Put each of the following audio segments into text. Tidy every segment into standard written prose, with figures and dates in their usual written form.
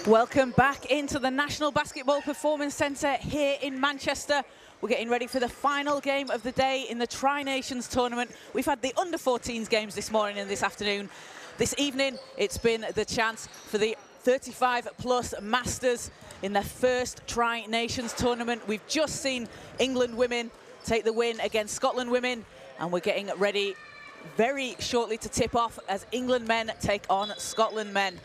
Welcome back into the National Basketball Performance Centre here in Manchester. We're getting ready for the final game of the day in the Tri-Nations tournament. We've had the under-14s games this morning and this afternoon. This evening, it's been the chance for the 35-plus Masters in their first Tri-Nations tournament. We've just seen England women take the win against Scotland women, and we're getting ready very shortly to tip off as England men take on Scotland men.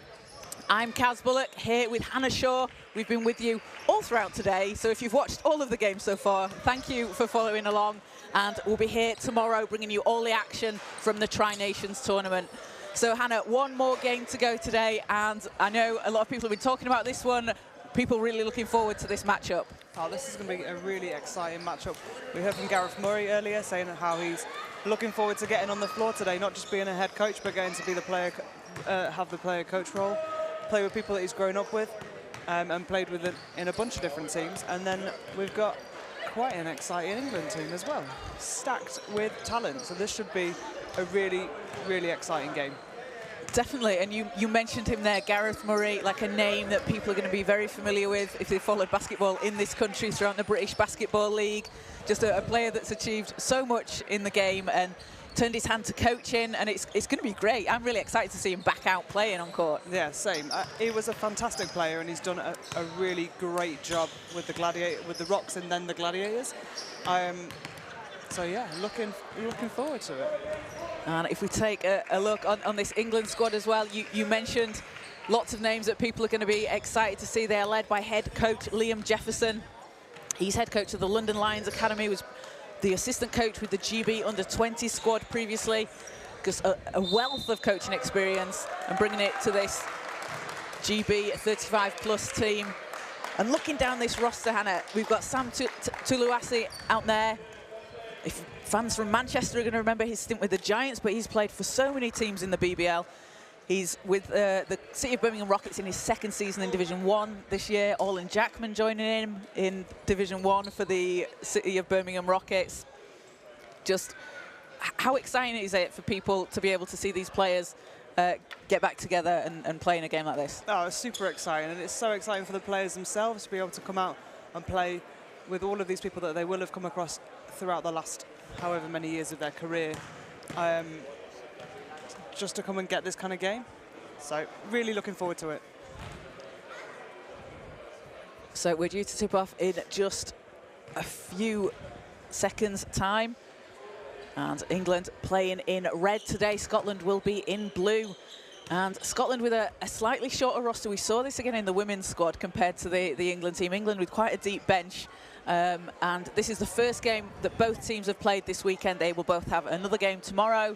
I'm Kaz Bullock here with Hannah Shaw. We've been with you all throughout today, so if you've watched all of the games so far, thank you for following along, and we'll be here tomorrow bringing you all the action from the Tri-Nations tournament. So Hannah, one more game to go today, and I know a lot of people have been talking about this one. People really looking forward to this matchup. Oh, this is going to be a really exciting matchup. We heard from Gareth Murray earlier saying how he's looking forward to getting on the floor today, not just being a head coach, but getting to be the player, have the player coach role, play with people that he's grown up with, and played with in a bunch of different teams. And then we've got quite an exciting England team as well, stacked with talent. So this should be a really, really exciting game. Definitely, and you mentioned him there, Gareth Murray, like a name that people are going to be very familiar with if they followed basketball in this country throughout the British Basketball League. Just a player that's achieved so much in the game and turned his hand to coaching, and it's going to be great. I'm really excited to see him back out playing on court. Yeah, same. He was a fantastic player, and he's done a really great job with the Rocks and then the Gladiators. So yeah, looking forward to it. And if we take a look on this England squad as well, you mentioned lots of names that people are going to be excited to see. They are led by head coach Liam Jefferson. He's head coach of the London Lions Academy, was the assistant coach with the GB under-20 squad previously. Just a wealth of coaching experience and bringing it to this GB 35-plus team. And looking down this roster, Hannah, we've got Sam Tuluasi out there. If fans from Manchester are going to remember his stint with the Giants, but he's played for so many teams in the BBL. He's with the City of Birmingham Rockets in his second season in Division 1 this year. Olin Jackman joining him in Division 1 for the City of Birmingham Rockets. Just how exciting is it for people to be able to see these players get back together and play in a game like this? Oh, it's super exciting, and it's so exciting for the players themselves to be able to come out and play with all of these people that they will have come across throughout the last however many years of their career, just to come and get this kind of game. So really looking forward to it. So we're due to tip off in just a few seconds time. And England playing in red today. Scotland will be in blue. And Scotland with a slightly shorter roster. We saw this again in the women's squad compared to the England team. England with quite a deep bench. And this is the first game that both teams have played this weekend. They will both have another game tomorrow.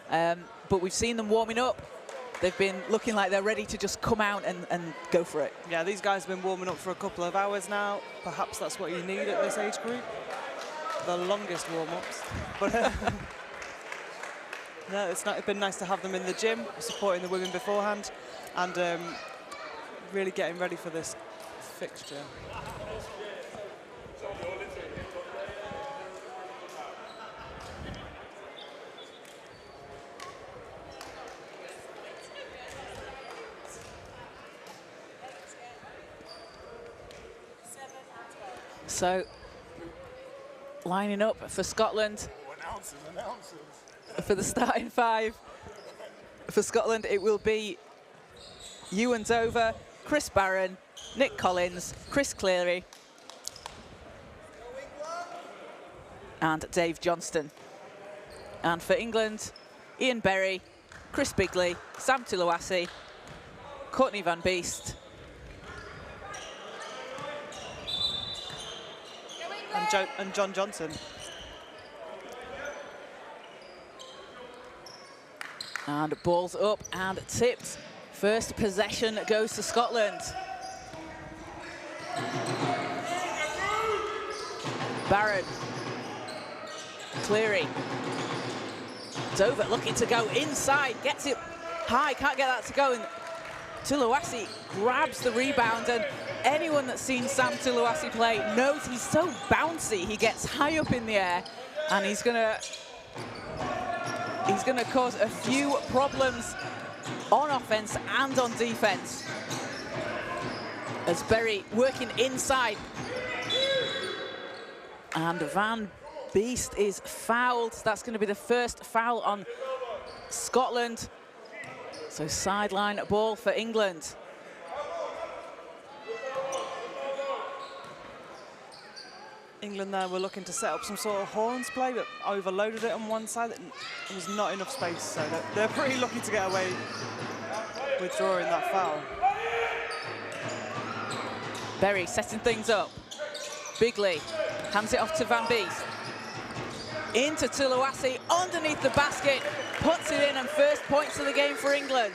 But we've seen them warming up. They've been looking like they're ready to just come out and go for it. Yeah, these guys have been warming up for a couple of hours now. Perhaps that's what you need at this age group. The longest warm-ups. But no, it's been nice to have them in the gym, supporting the women beforehand, and really getting ready for this fixture. So, lining up for Scotland. For the starting five. For Scotland, it will be Ewan Dover, Chris Barron, Nick Collins, Chris Cleary, and Dave Johnston. And for England, Ian Berry, Chris Bigley, Sam Tuluasi, Courtney Van Beest, and John Johnson. And balls up and tipped. First possession goes to Scotland. Barron. Cleary. Dover looking to go inside, gets it high, can't get that to go. And Tuluasi grabs the rebound, and anyone that's seen Sam Tuluasi play knows he's so bouncy. He gets high up in the air, and he's gonna cause a few problems on offense and on defense. as Berry working inside. And Van Beest is fouled. That's going to be the first foul on Scotland. So sideline ball for England. England there were looking to set up some sort of horns play, but overloaded it on one side. There was not enough space, so they're pretty lucky to get away with drawing that foul. Berry setting things up. Bigley hands it off to Van Beest. Into Tuluasi, underneath the basket, puts it in, and first points of the game for England.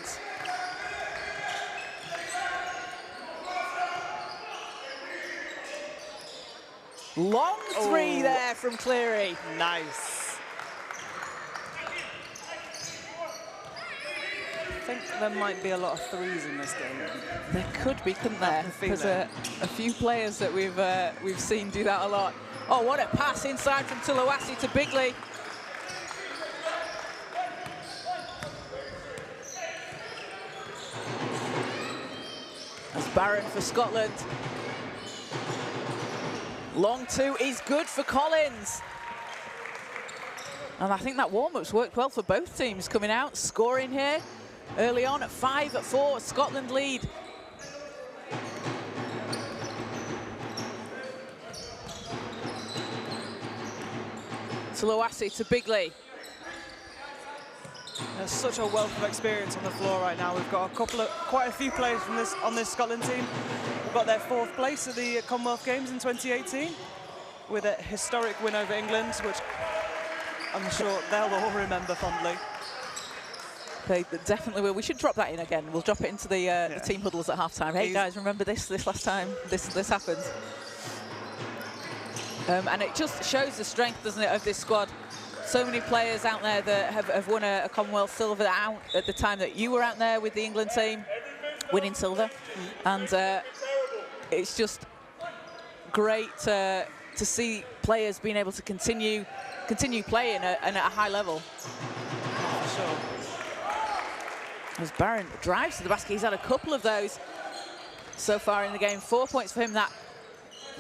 Long three there from Cleary. Nice. I think there might be a lot of threes in this game. There could be, couldn't there? There's a few players that we've seen do that a lot. Oh, what a pass inside from Tuluasi to Bigley. That's Barron for Scotland. Long two is good for Collins. And I think that warm-up's worked well for both teams, coming out, scoring here early on at 5-4, Scotland lead. Tuluasi to Bigley. There's such a wealth of experience on the floor right now. We've got quite a few players from on this Scotland team. We've got their 4th place at the Commonwealth Games in 2018 with a historic win over England, which I'm sure they'll all remember fondly. They definitely will. We should drop that in again. We'll drop it into the team huddles at halftime. Hey guys, remember this last time this happened? And it just shows the strength, doesn't it, of this squad. So many players out there that have won a Commonwealth silver out at the time that you were out there with the England team, winning silver. And it's just great to see players being able to continue playing and at a high level. For sure. As Barron drives to the basket, he's had a couple of those so far in the game. 4 points for him, that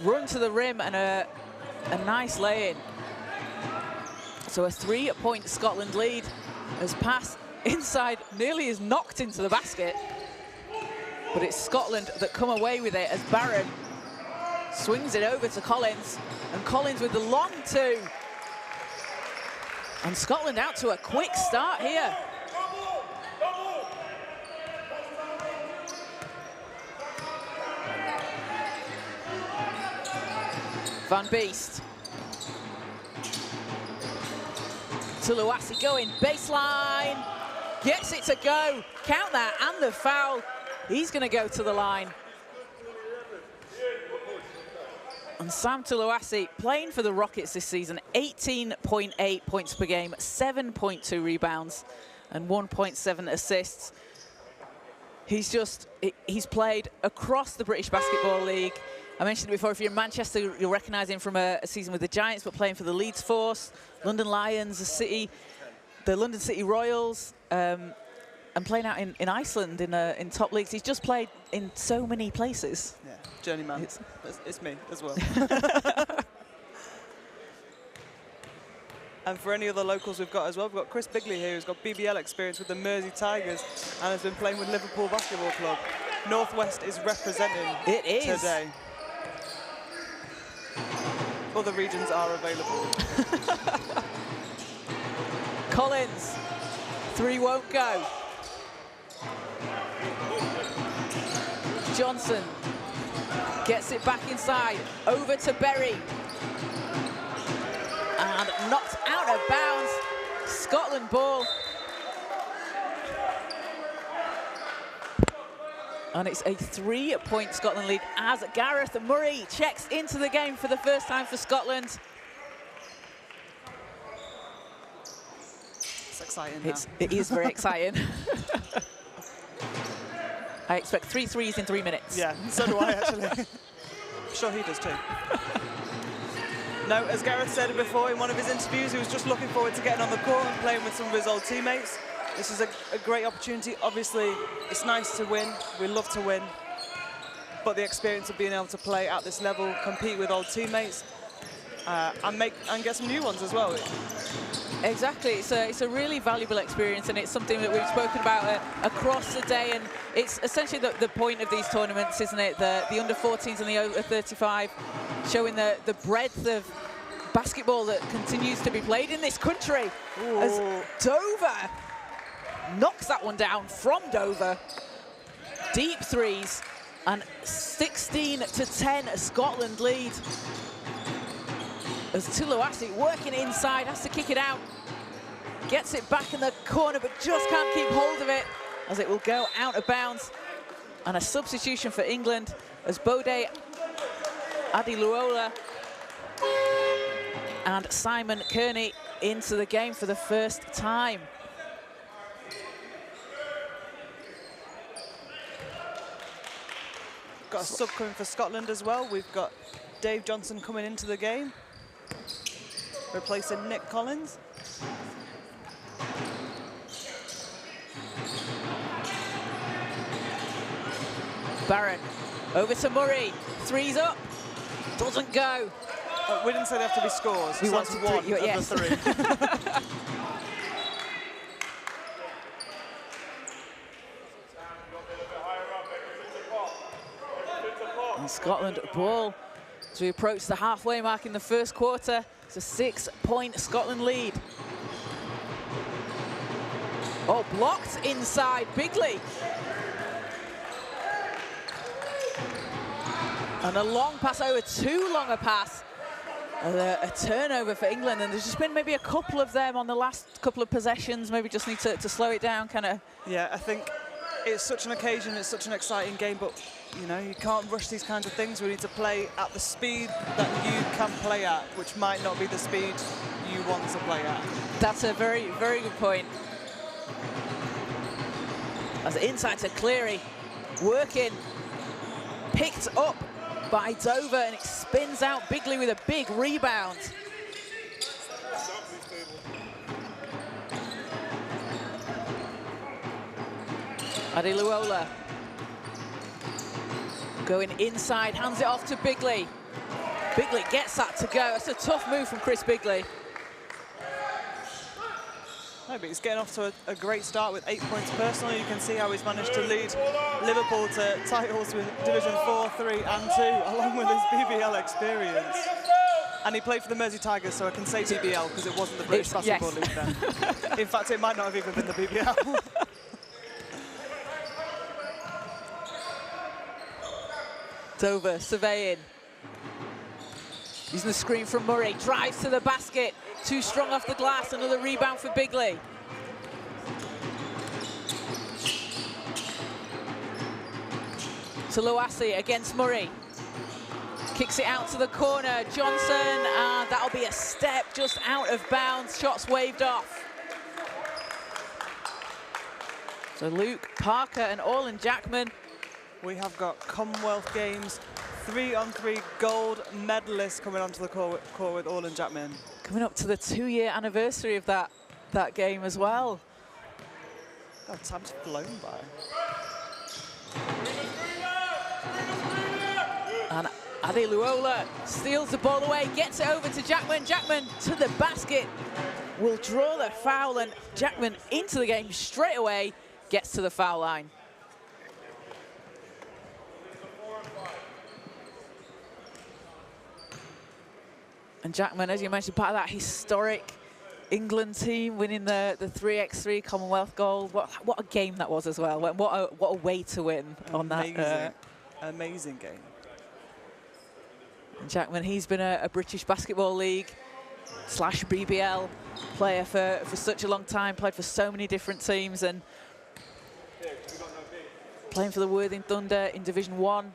run to the rim and a nice lay-in. So a 3-point Scotland lead. As pass inside nearly is knocked into the basket. But it's Scotland that come away with it as Barron swings it over to Collins. And Collins with the long two. And Scotland out to a quick start here. Van Beest. Tuluasi going baseline. Gets it to go. Count that and the foul. He's going to go to the line. And Sam Tuluasi playing for the Rockets this season. 18.8 points per game, 7.2 rebounds, and 1.7 assists. He's played across the British Basketball League. I mentioned it before, if you're in Manchester, you'll recognise him from a season with the Giants, but playing for the Leeds Force, London Lions, the London City Royals, and playing out in Iceland in top leagues. He's just played in so many places. Yeah, journeyman. It's me as well. And for any other locals we've got as well, we've got Chris Bigley here, who's got BBL experience with the Mersey Tigers and has been playing with Liverpool Basketball Club. Northwest is representing today. Other regions are available. Collins, 3 won't go. Johnson gets it back inside, over to Berry. And knocked out of bounds. Scotland ball. And it's a 3-point Scotland lead as Gareth Murray checks into the game for the first time for Scotland. It's exciting now. It is very exciting. I expect 3 threes in 3 minutes. Yeah, so do I actually. I'm sure he does too. No, as Gareth said before in one of his interviews, he was just looking forward to getting on the court and playing with some of his old teammates. This is a great opportunity. Obviously, it's nice to win. We love to win. but the experience of being able to play at this level, compete with old teammates, and get some new ones as well. Exactly, it's a really valuable experience, and it's something that we've spoken about across the day, and it's essentially the point of these tournaments, isn't it? The under-14s and the over-35, showing the breadth of basketball that continues to be played in this country. Ooh. As Dover knocks that one down from Dover. Deep threes, and 16-10 Scotland lead. As Tuluasi working inside, has to kick it out. Gets it back in the corner, but just can't keep hold of it, as it will go out of bounds. And a substitution for England as Bode Adiluola and Simon Kearney into the game for the first time. Got a sub coming for Scotland as well. We've got Dave Johnson coming into the game, replacing Nick Collins. Barrett over to Murray, three's up, doesn't go. We didn't say they have to be scores, so that's one of yes. the three. And Scotland ball as we approach the halfway mark in the first quarter. It's a 6-point Scotland lead. Oh, blocked inside Bigley. And a long pass over, too long a pass. A turnover for England, and there's just been maybe a couple of them on the last couple of possessions. Maybe just need to slow it down, kind of. Yeah, I think it's such an occasion, it's such an exciting game, but you know, you can't rush these kinds of things. We need to play at the speed that you can play at, which might not be the speed you want to play at. That's a very, very good point. As inside to Cleary, working, picked up by Dover, and it spins out Bigley with a big rebound. Adiluola going inside, hands it off to Bigley. Bigley gets that to go. It's a tough move from Chris Bigley. No, but he's getting off to a great start with 8 points personally. You can see how he's managed to lead Liverpool to titles with Division 4, 3 and 2, along with his BBL experience. And he played for the Mersey Tigers, so I can say BBL because it wasn't the British Basketball League then. In fact, it might not have even been the BBL. Dover surveying. Using the screen from Murray, drives to the basket. Too strong off the glass, another rebound for Bigley. Tuluasi against Murray. Kicks it out to the corner, Johnson, and that'll be a step just out of bounds. Shots waved off. So Luke Parker and Orland Jackman. We have got Commonwealth Games 3-on-3 gold medalists coming onto the court with Orland Jackman. Coming up to the 2-year anniversary of that game as well. God, time's flown by. And Adiluola steals the ball away, gets it over to Jackman. Jackman to the basket, will draw the foul, and Jackman into the game straight away, gets to the foul line. And Jackman, as you mentioned, part of that historic England team winning the 3x3 Commonwealth Gold. What a game that was as well. What a way to win on that. Amazing game. And Jackman, he's been a British Basketball League / BBL player for such a long time, played for so many different teams, and playing for the Worthing Thunder in Division 1.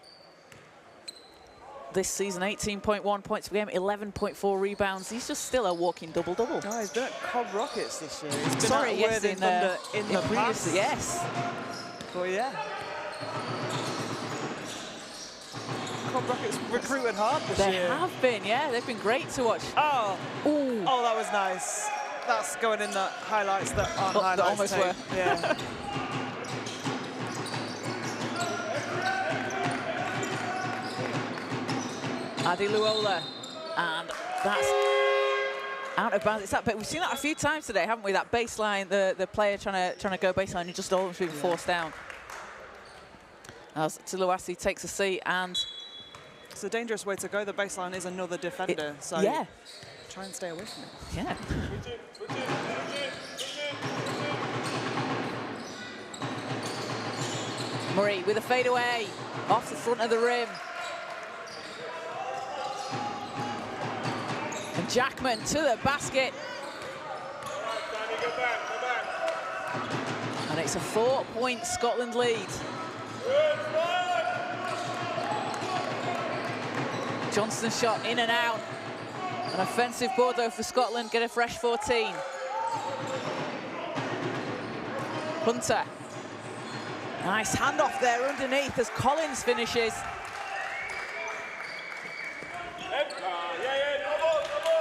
This season, 18.1 points per game, 11.4 rebounds. He's just still a walking double-double. No, he's been at Cobb Rockets this year. He's been Sorry, at yes, Worthing Thunder in the past. Yes. But yeah. Cobb Rockets recruited hard this year. They have been, yeah. They've been great to watch. Oh, ooh. Oh, that was nice. That's going in the highlights that aren't highlights. That almost were. Yeah. Adeluola, and that's out of bounds. It's that, but we've seen that a few times today, haven't we? That baseline, the player trying to go baseline, and just always being forced down. As Tuluasi takes a seat, and it's a dangerous way to go. The baseline is another defender, so yeah, try and stay away from it. Yeah. Murray with a fadeaway off the front of the rim. And Jackman to the basket. And it's a 4-point Scotland lead. Johnston's shot in and out. An offensive board though for Scotland, get a fresh 14. Hunter. Nice handoff there underneath as Collins finishes.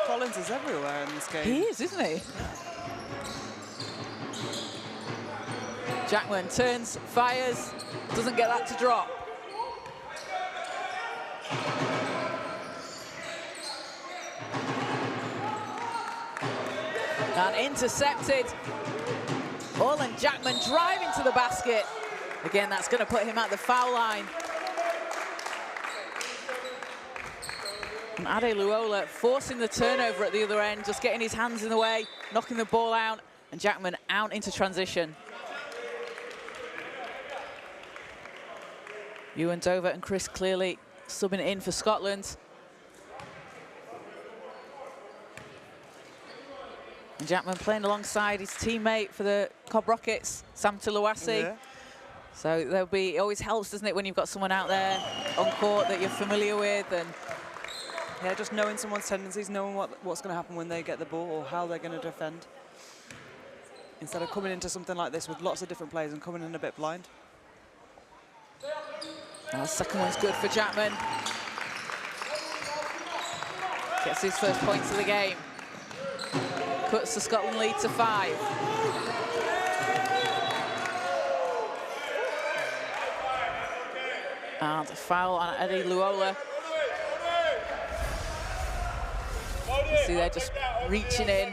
Collins is everywhere in this game. He is, isn't he? Jackman turns, fires, doesn't get that to drop. And intercepted. Orland Jackman driving to the basket. Again, that's going to put him at the foul line. And Adeluola forcing the turnover at the other end, just getting his hands in the way, knocking the ball out, and Jackman out into transition. Ewan Dover and Chris Cleary subbing in for Scotland. And Jackman playing alongside his teammate for the Cobb Rockets, Sam Tuluasi. Yeah. So there'll be, it always helps, doesn't it, when you've got someone out there on court that you're familiar with. And yeah, just knowing someone's tendencies, knowing what's going to happen when they get the ball or how they're going to defend. Instead of coming into something like this with lots of different players and coming in a bit blind. And the second one's good for Jackman. Gets his first points of the game. Cuts the Scotland lead to 5. And a foul on Adeluola. You see they're just reaching in.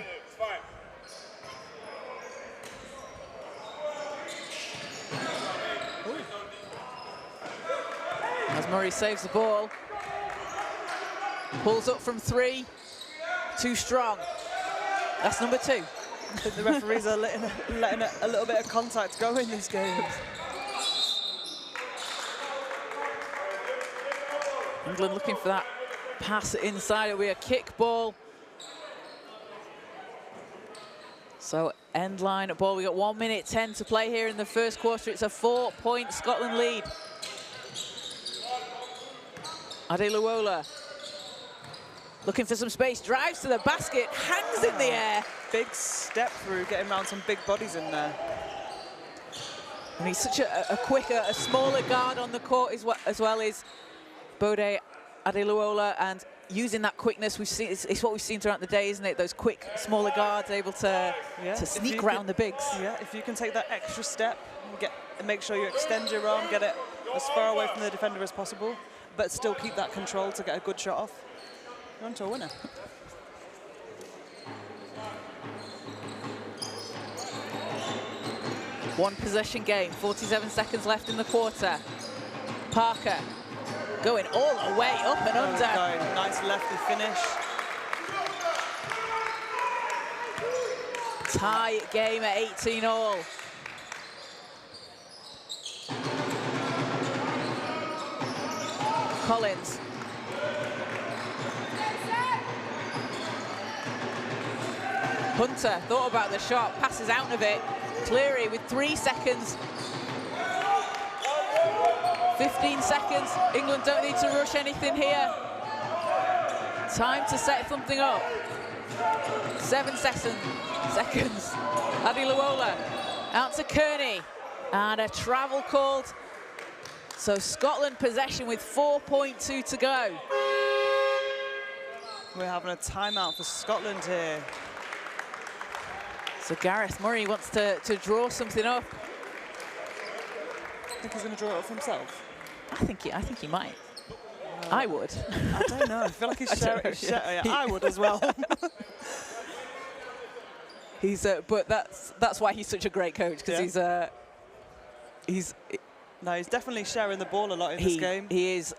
As Murray saves the ball. Pulls up from 3. Too strong. That's number 2. I think the referees are letting a little bit of contact go in this game. England looking for that pass inside. It'll be a kick ball. So end line ball. We got 1 minute 10 to play here in the first quarter. It's a 4-point Scotland lead. Adeluola looking for some space, drives to the basket, hangs in the air. Big step through, getting around some big bodies in there. And he's such a quicker, a smaller guard on the court as well as Bode Adeluola, and using that quickness, we've seen it's what we've seen throughout the day, isn't it? Those quick, smaller guards able to sneak around the bigs. Yeah, if you can take that extra step, make sure you extend your arm, get it as far away from the defender as possible, but still keep that control to get a good shot off. You're on to a winner. One possession game, 47 seconds left in the quarter. Parker going all the way up and under. Nice lefty finish. Tie game at 18 all. Collins. Hunter thought about the shot, passes out of it. Cleary with 3 seconds. 15 seconds. England don't need to rush anything here. Time to set something up. 7 seconds. Adeluola out to Kearney. And a travel called. So Scotland possession with 4.2 to go. We're having a timeout for Scotland here. So Gareth Murray wants to draw something up. I think he's going to draw it up for himself. I think he might. I would. I don't know. I feel like he's sharing. Yeah, I would as well. But that's why he's such a great coach, because he's definitely sharing the ball a lot in this game. He is.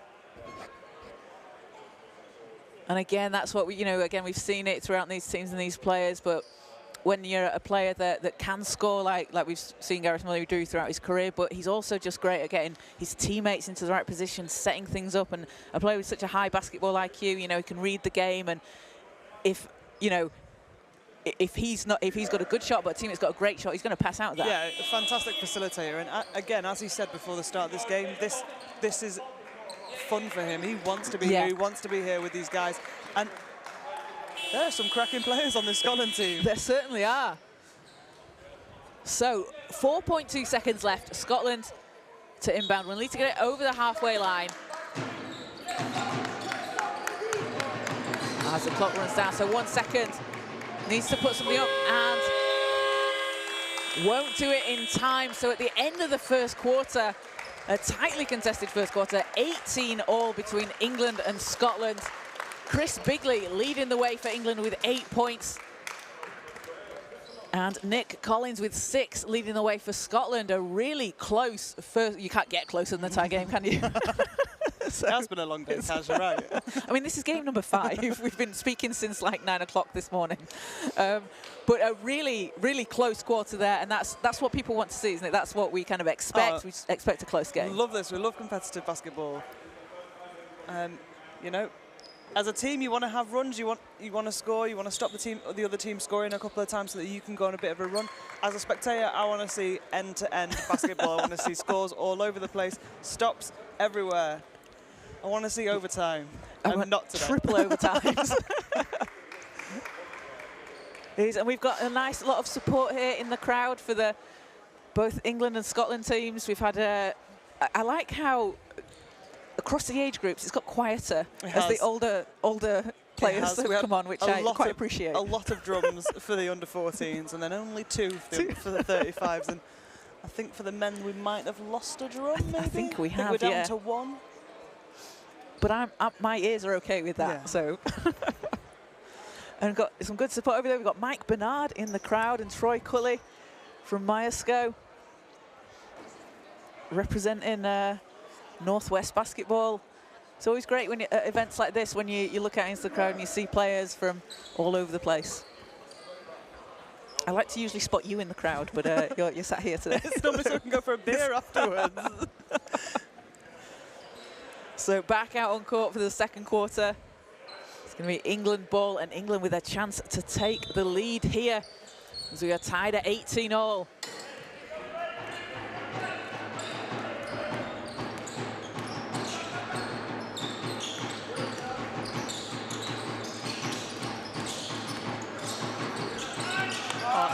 And again, that's what we've seen it throughout these teams and these players, but when you're a player that can score like we've seen Gareth Murray do throughout his career, but he's also just great at getting his teammates into the right position, setting things up, and a player with such a high basketball IQ, he can read the game, and if he's got a good shot but a teammate's got a great shot, he's going to pass out that. Yeah, a fantastic facilitator, and again, as he said before the start of this game, this is fun for him. He wants to be here, he wants to be here with these guys, and there are some cracking players on this Scotland team. There certainly are. So 4.2 seconds left. Scotland to inbound. We'll need to get it over the halfway line. As the clock runs down, so 1 second. Needs to put something up and won't do it in time. So at the end of the first quarter, a tightly contested first quarter, 18-all between England and Scotland. Chris Bigley leading the way for England with 8 points. And Nick Collins with 6 leading the way for Scotland. A really close first. You can't get closer than the tie game, can you? So, it has been a long day, Kaz, you're right. I mean, this is game number 5. We've been speaking since like 9 o'clock this morning. But a really, really close quarter there, and that's what people want to see, isn't it? That's what we kind of expect. We expect a close game. Love this. We love competitive basketball. As a team, you want to have runs. You want to score. You want to stop the other team scoring a couple of times so that you can go on a bit of a run. As a spectator, I want to see end-to-end basketball. I want to see scores all over the place, stops everywhere. I want to see overtime. And not today. Triple overtimes. And we've got a nice lot of support here in the crowd for both England and Scotland teams. We've had I like how across the age groups it's got quieter as the older players have come on, which I quite appreciate. A lot of drums for the under-14s, and then only 2 for the 35s. And I think for the men we might have lost a drum. Maybe? I think we have. We're down to 1. But my ears are okay with that. Yeah. So. And we've got some good support over there. We've got Mike Bernard in the crowd and Troy Cully from Myerscough representing Northwest basketball. It's always great when at events like this, when you look out into the crowd and you see players from all over the place. I like to usually spot you in the crowd, but you're sat here today. It's normally so we can go for a beer afterwards. So back out on court for the second quarter. It's going to be England ball, and England with a chance to take the lead here as we are tied at 18-all.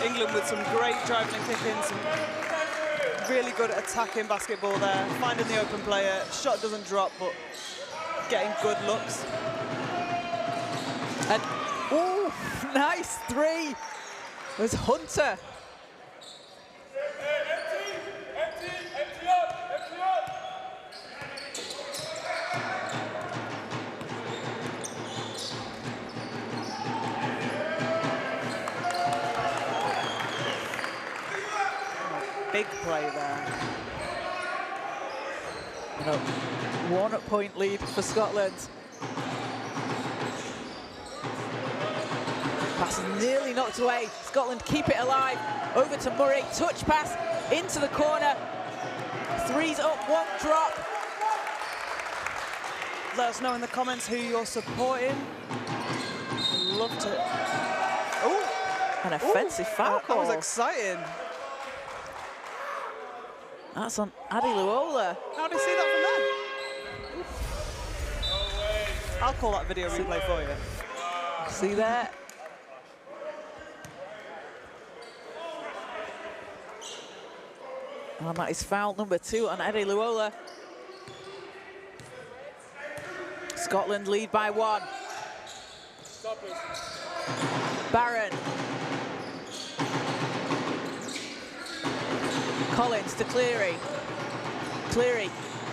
England with some great driving and kicking, some really good attacking basketball there, finding the open player. Shot doesn't drop, but getting good looks. And, oh, nice 3. It was Hunter. Big play there. 1 point lead for Scotland. Pass is nearly knocked away. Scotland keep it alive. Over to Murray. Touch pass into the corner. 3's up, 1 drop. Let us know in the comments who you're supporting. Love to. Oh, an offensive foul call. That was exciting. That's on Adi Luola. How did you see that from there? I'll call that video replay for you. See there? And that is foul number 2 on Adi Luola. Scotland lead by 1. Barron. Collins to Cleary. Cleary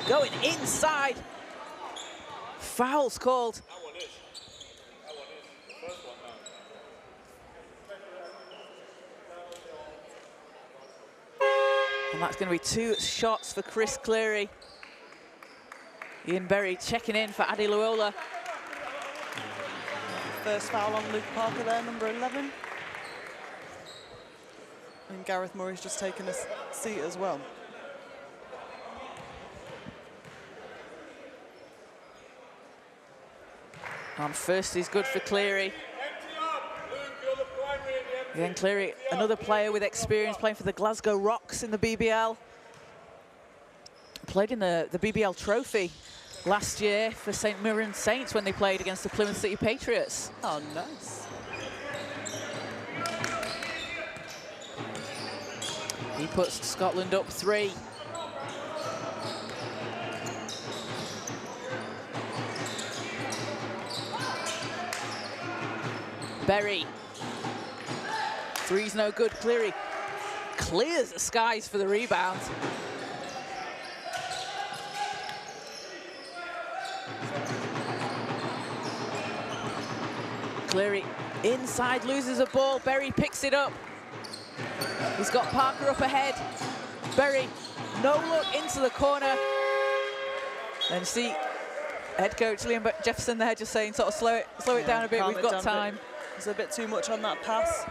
going inside. Fouls called. And that's going to be 2 shots for Chris Cleary. Ian Berry checking in for Adi Luola. First foul on Luke Parker there, number 11. And Gareth Murray's just taken a seat as well. And first is good for Cleary. Again, Cleary, another player with experience playing for the Glasgow Rocks in the BBL. Played in the BBL Trophy last year for St Mirren Saints when they played against the Plymouth City Patriots. Oh, nice. He puts Scotland up 3. Berry. 3's no good. Cleary clears the skies for the rebound. Cleary inside, loses a ball. Berry picks it up. He's got Parker up ahead. Berry, no look into the corner. And see head coach Liam Jefferson there just saying sort of slow it down a bit, we've got time. There's a bit too much on that pass.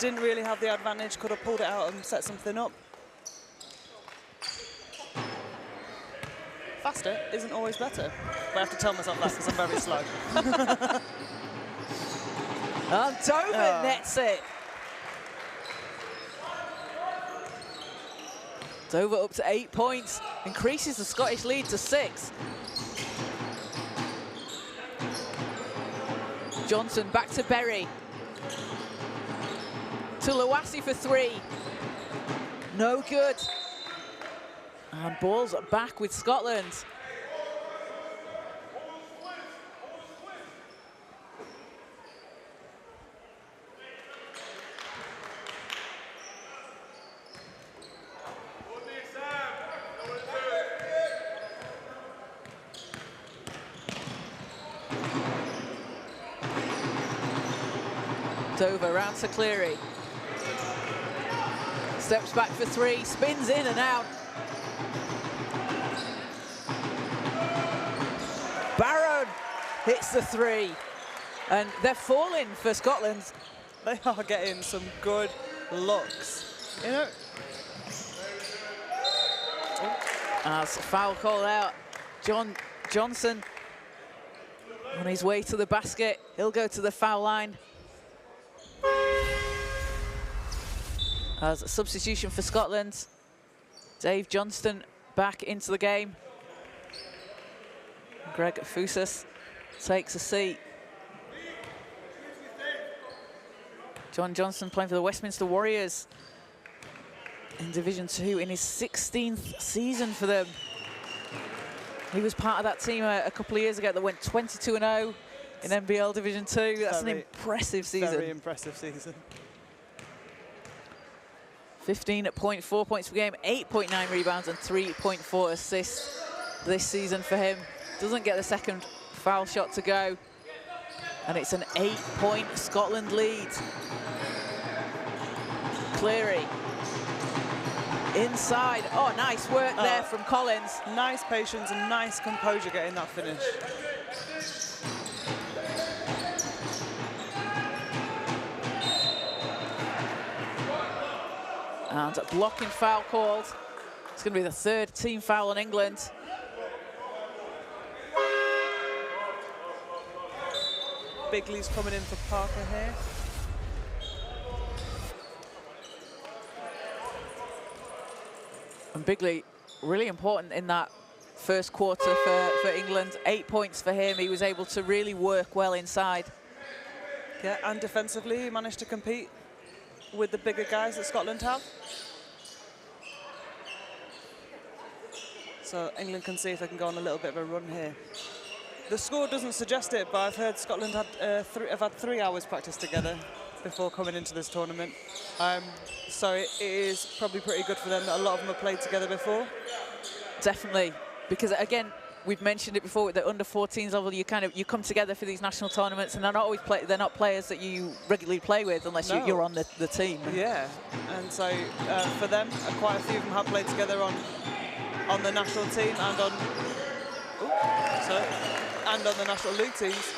Didn't really have the advantage, could have pulled it out and set something up. Faster isn't always better. But I have to tell myself that because I'm very slow. And Dover nets it. Dover up to 8 points, increases the Scottish lead to 6. Johnson back to Berry. To Lawasi for 3. No good. And ball's back with Scotland. Dover round to Cleary. Steps back for 3, spins in and out. Barron hits the 3. And they're falling for Scotland. They are getting some good looks. You know. As foul called out, Johnson on his way to the basket. He'll go to the foul line. As a substitution for Scotland, Dave Johnston back into the game. Greg Fusas takes a seat. John Johnson playing for the Westminster Warriors in Division 2 in his 16th season for them. He was part of that team a couple of years ago that went 22-0 in NBL Division 2. That's an impressive season. Very impressive season. 15.4 points per game, 8.9 rebounds and 3.4 assists this season for him. Doesn't get the second foul shot to go. And it's an 8-point Scotland lead. Cleary. Inside. Oh, nice work there from Collins. Nice patience and nice composure getting that finish. And a blocking foul called. It's going to be the 3rd team foul on England. Bigley's coming in for Parker here. And Bigley, really important in that first quarter for England. 8 points for him. He was able to really work well inside. Yeah, and defensively, he managed to compete with the bigger guys that Scotland have. So England can see if they can go on a little bit of a run here. The score doesn't suggest it, but I've heard Scotland have had 3 hours practice together before coming into this tournament. So it is probably pretty good for them that a lot of them have played together before. Definitely, because again, we've mentioned it before with the under-14s level. You come together for these national tournaments, and they're not always they're not players that you regularly play with unless you're on the team. Yeah, and so for them, quite a few of them have played together on the national team and on the national league teams.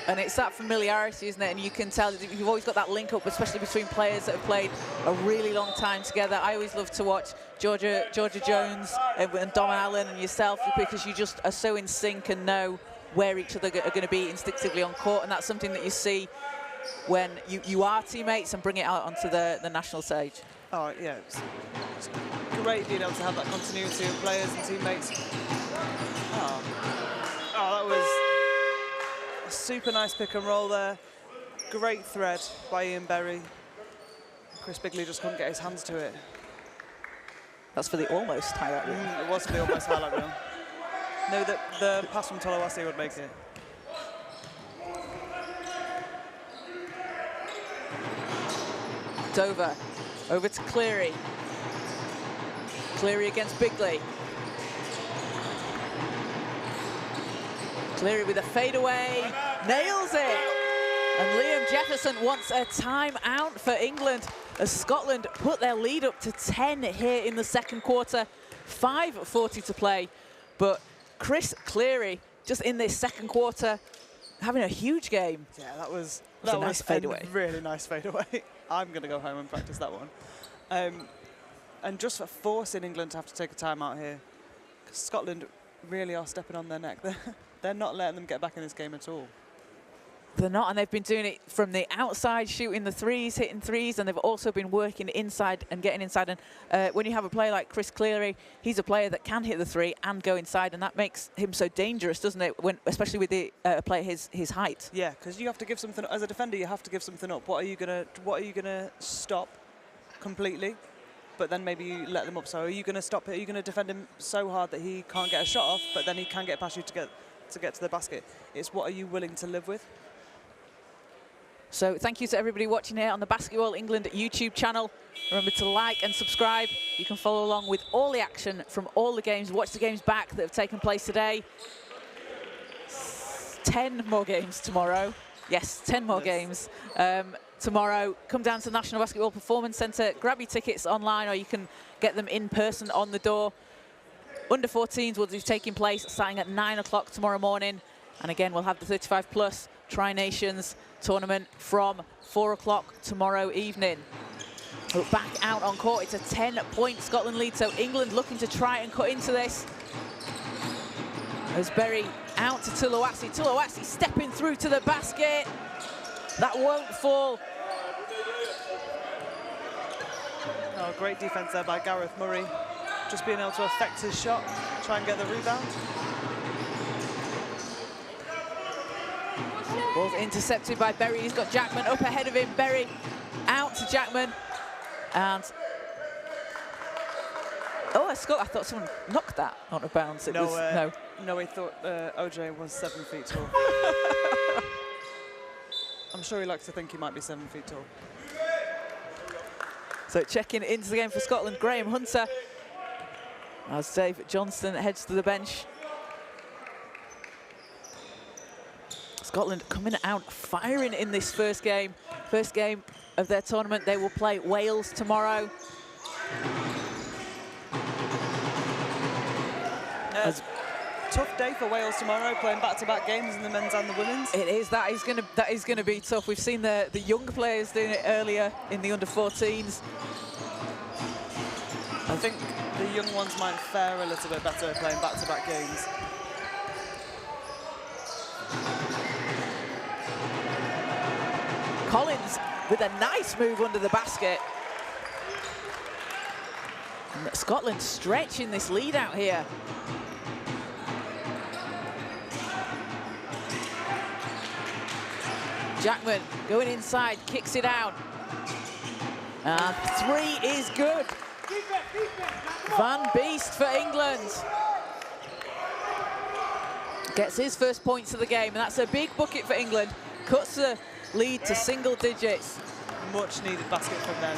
And it's that familiarity, isn't it? And you can tell that you've always got that link up, especially between players that have played a really long time together. I always love to watch Georgia Jones and Dom Allen and yourself, because you just are so in sync and know where each other are going to be instinctively on court. And that's something that you see when you are teammates and bring it out onto the national stage. Oh, yeah. It's great being able to have that continuity of players and teammates. Oh, that was a super nice pick and roll there. Great thread by Ian Berry. Chris Bigley just couldn't get his hands to it. That's for the almost highlight reel. It was for the almost highlight reel. No, the pass from Tolawasi would make it. Dover, over to Cleary. Cleary against Bigley. Cleary with a fadeaway, nails it! And Liam Jefferson wants a timeout for England as Scotland put their lead up to 10 here in the second quarter. 5:40 to play, but Chris Cleary just in this second quarter having a huge game. Yeah, that was a nice fadeaway. Really nice fadeaway. I'm going to go home and practice that one. And just for forcing England to have to take a timeout here, because Scotland really are stepping on their neck. They're not letting them get back in this game at all. They're not, and they've been doing it from the outside, shooting the threes, hitting threes, and they've also been working inside and getting inside. And when you have a player like Chris Cleary, he's a player that can hit the three and go inside, and that makes him so dangerous, doesn't it? Especially with the player his height. Yeah, because you have to give something as a defender. You have to give something up. What are you gonna stop completely? But then maybe you let them up. So are you gonna stop it? Are you gonna defend him so hard that he can't get a shot off, but then he can get past you to get to the basket? It's what are you willing to live with? So thank you to everybody watching here on the Basketball England YouTube channel. Remember to like and subscribe. You can follow along with all the action from all the games. Watch the games back that have taken place today. 10 more games tomorrow. Yes, 10 more games tomorrow. Come down to the National Basketball Performance Centre. Grab your tickets online, or you can get them in person on the door. Under-14s will be taking place starting at 9 o'clock tomorrow morning. And again, we'll have the 35+ Tri-Nations tournament from 4 o'clock tomorrow evening. But back out on court, it's a 10-point Scotland lead, so England looking to try and cut into this. As Berry out to Tuluasi. Tuluasi stepping through to the basket. That won't fall. Oh, great defense there by Gareth Murray. Just being able to affect his shot, try and get the rebound. Ball's intercepted by Berry. He's got Jackman up ahead of him. Berry out to Jackman. And I thought someone knocked that out of bounds. No, he thought OJ was 7 feet tall. I'm sure he likes to think he might be 7 feet tall. So checking into the game for Scotland, Graham Hunter. As Dave Johnston heads to the bench. Scotland coming out firing in this first game. First game of their tournament. They will play Wales tomorrow. Tough day for Wales tomorrow, playing back-to-back games in the men's and the women's. It is. That is gonna be tough. We've seen the young players doing it earlier in the under-14s. I think the young ones might fare a little bit better playing back-to-back games. Collins with a nice move under the basket. And Scotland stretching this lead out here. Jackman going inside, kicks it out. And three is good. Van Beest for England. Gets his first points of the game, and that's a big bucket for England. Cuts the lead to single digits. Much needed basket from them.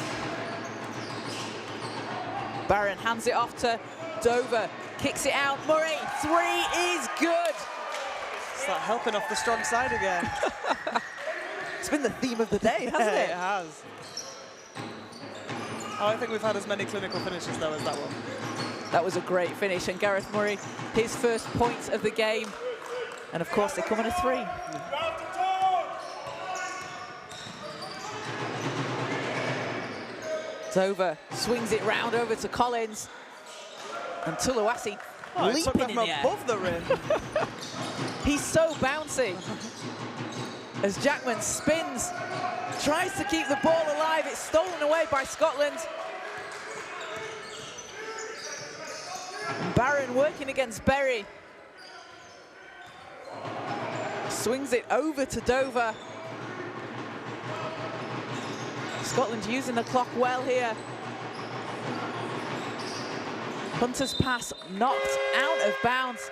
Barron hands it off to Dover kicks it out. Murray, 3 is good. It's like helping off the strong side again. It's been the theme of the day, hasn't it? It has. I don't think we've had as many clinical finishes, though, as that one. That was a great finish, and Gareth Murray, his first points of the game. And of course, they come in a 3. Dover swings it round over to Collins. And Tuluwasi leaping in the air. Above the rim. He's so bouncy. As Jackman spins, tries to keep the ball alive. It's stolen away by Scotland. Barron working against Berry. Swings it over to Dover. Scotland using the clock well here. Hunter's pass knocked out of bounds.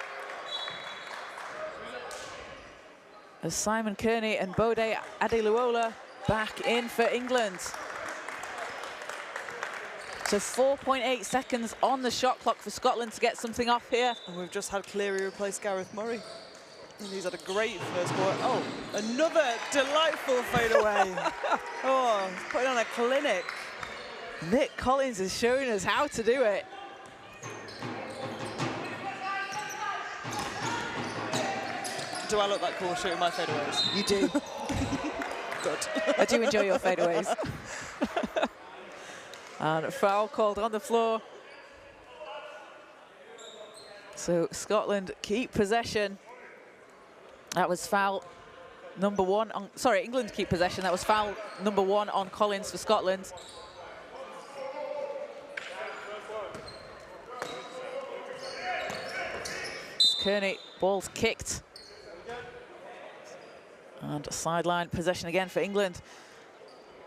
As Simon Kearney and Bode Adeluola back in for England. So 4.8 seconds on the shot clock for Scotland to get something off here. And we've just had Cleary replace Gareth Murray. And he's had a great first quarter. Oh, another delightful fadeaway. Oh, he's putting on a clinic. Nick Collins is showing us how to do it. Do I look that cool shooting my fadeaways? You do. Good. I do enjoy your fadeaways. And a foul called on the floor. So Scotland keep possession. That was foul number 1 on, sorry, England keep possession. That was foul number 1 on Collins for Scotland. Kearney, ball's kicked. And sideline possession again for England.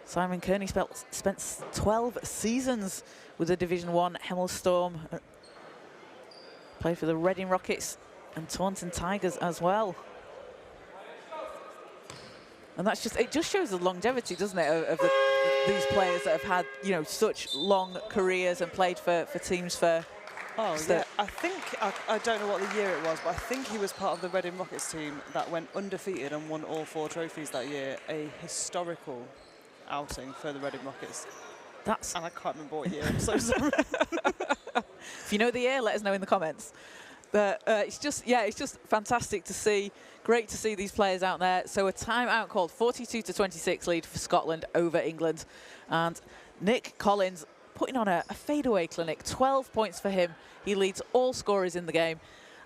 Simon Kearney spent 12 seasons with the Division 1 Hemel Storm. Played for the Reading Rockets and Taunton Tigers as well. And that's just, it just shows the longevity, doesn't it, of these players that have had, you know, such long careers and played for teams for... Oh, yeah. I think, I don't know what the year it was, but I think he was part of the Reading Rockets team that went undefeated and won all 4 trophies that year. A historical outing for the Reading Rockets. That's... And I can't remember what year, I'm so sorry. If you know the year, let us know in the comments. But it's just, yeah, it's just fantastic to see. Great to see these players out there. So a timeout called, 42-26 lead for Scotland over England. And Nick Collins putting on a fadeaway clinic, 12 points for him. He leads all scorers in the game.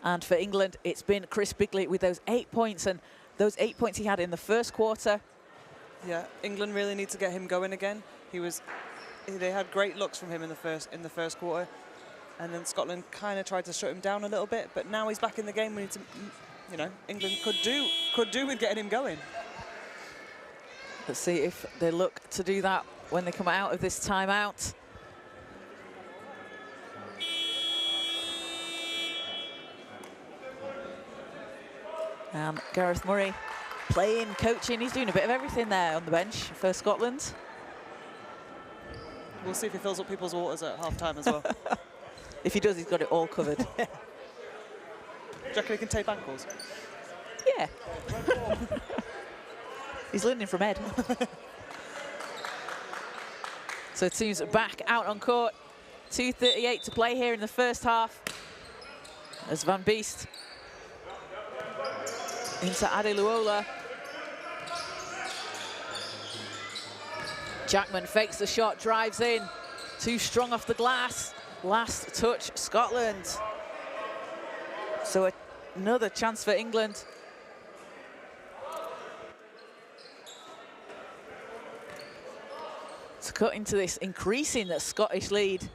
And for England, it's been Chris Bigley with those 8 points. And those 8 points he had in the first quarter. Yeah, England really need to get him going again. They had great looks from him in the first quarter. And then Scotland kind of tried to shut him down a little bit, but now he's back in the game. We need to, you know, England could do with getting him going. Let's see if they look to do that when they come out of this timeout. And Gareth Murray playing, coaching. He's doing a bit of everything there on the bench for Scotland. We'll see if he fills up people's waters at half-time as well. If he does, he's got it all covered. Do you reckon he can tape ankles? Yeah. He's learning from Ed. So teams back out on court. 2:38 to play here in the first half. As Van Beest into Adeluola. Jackman fakes the shot, drives in. Too strong off the glass. Last touch, Scotland. So another chance for England. To cut into this, increasing the Scottish lead.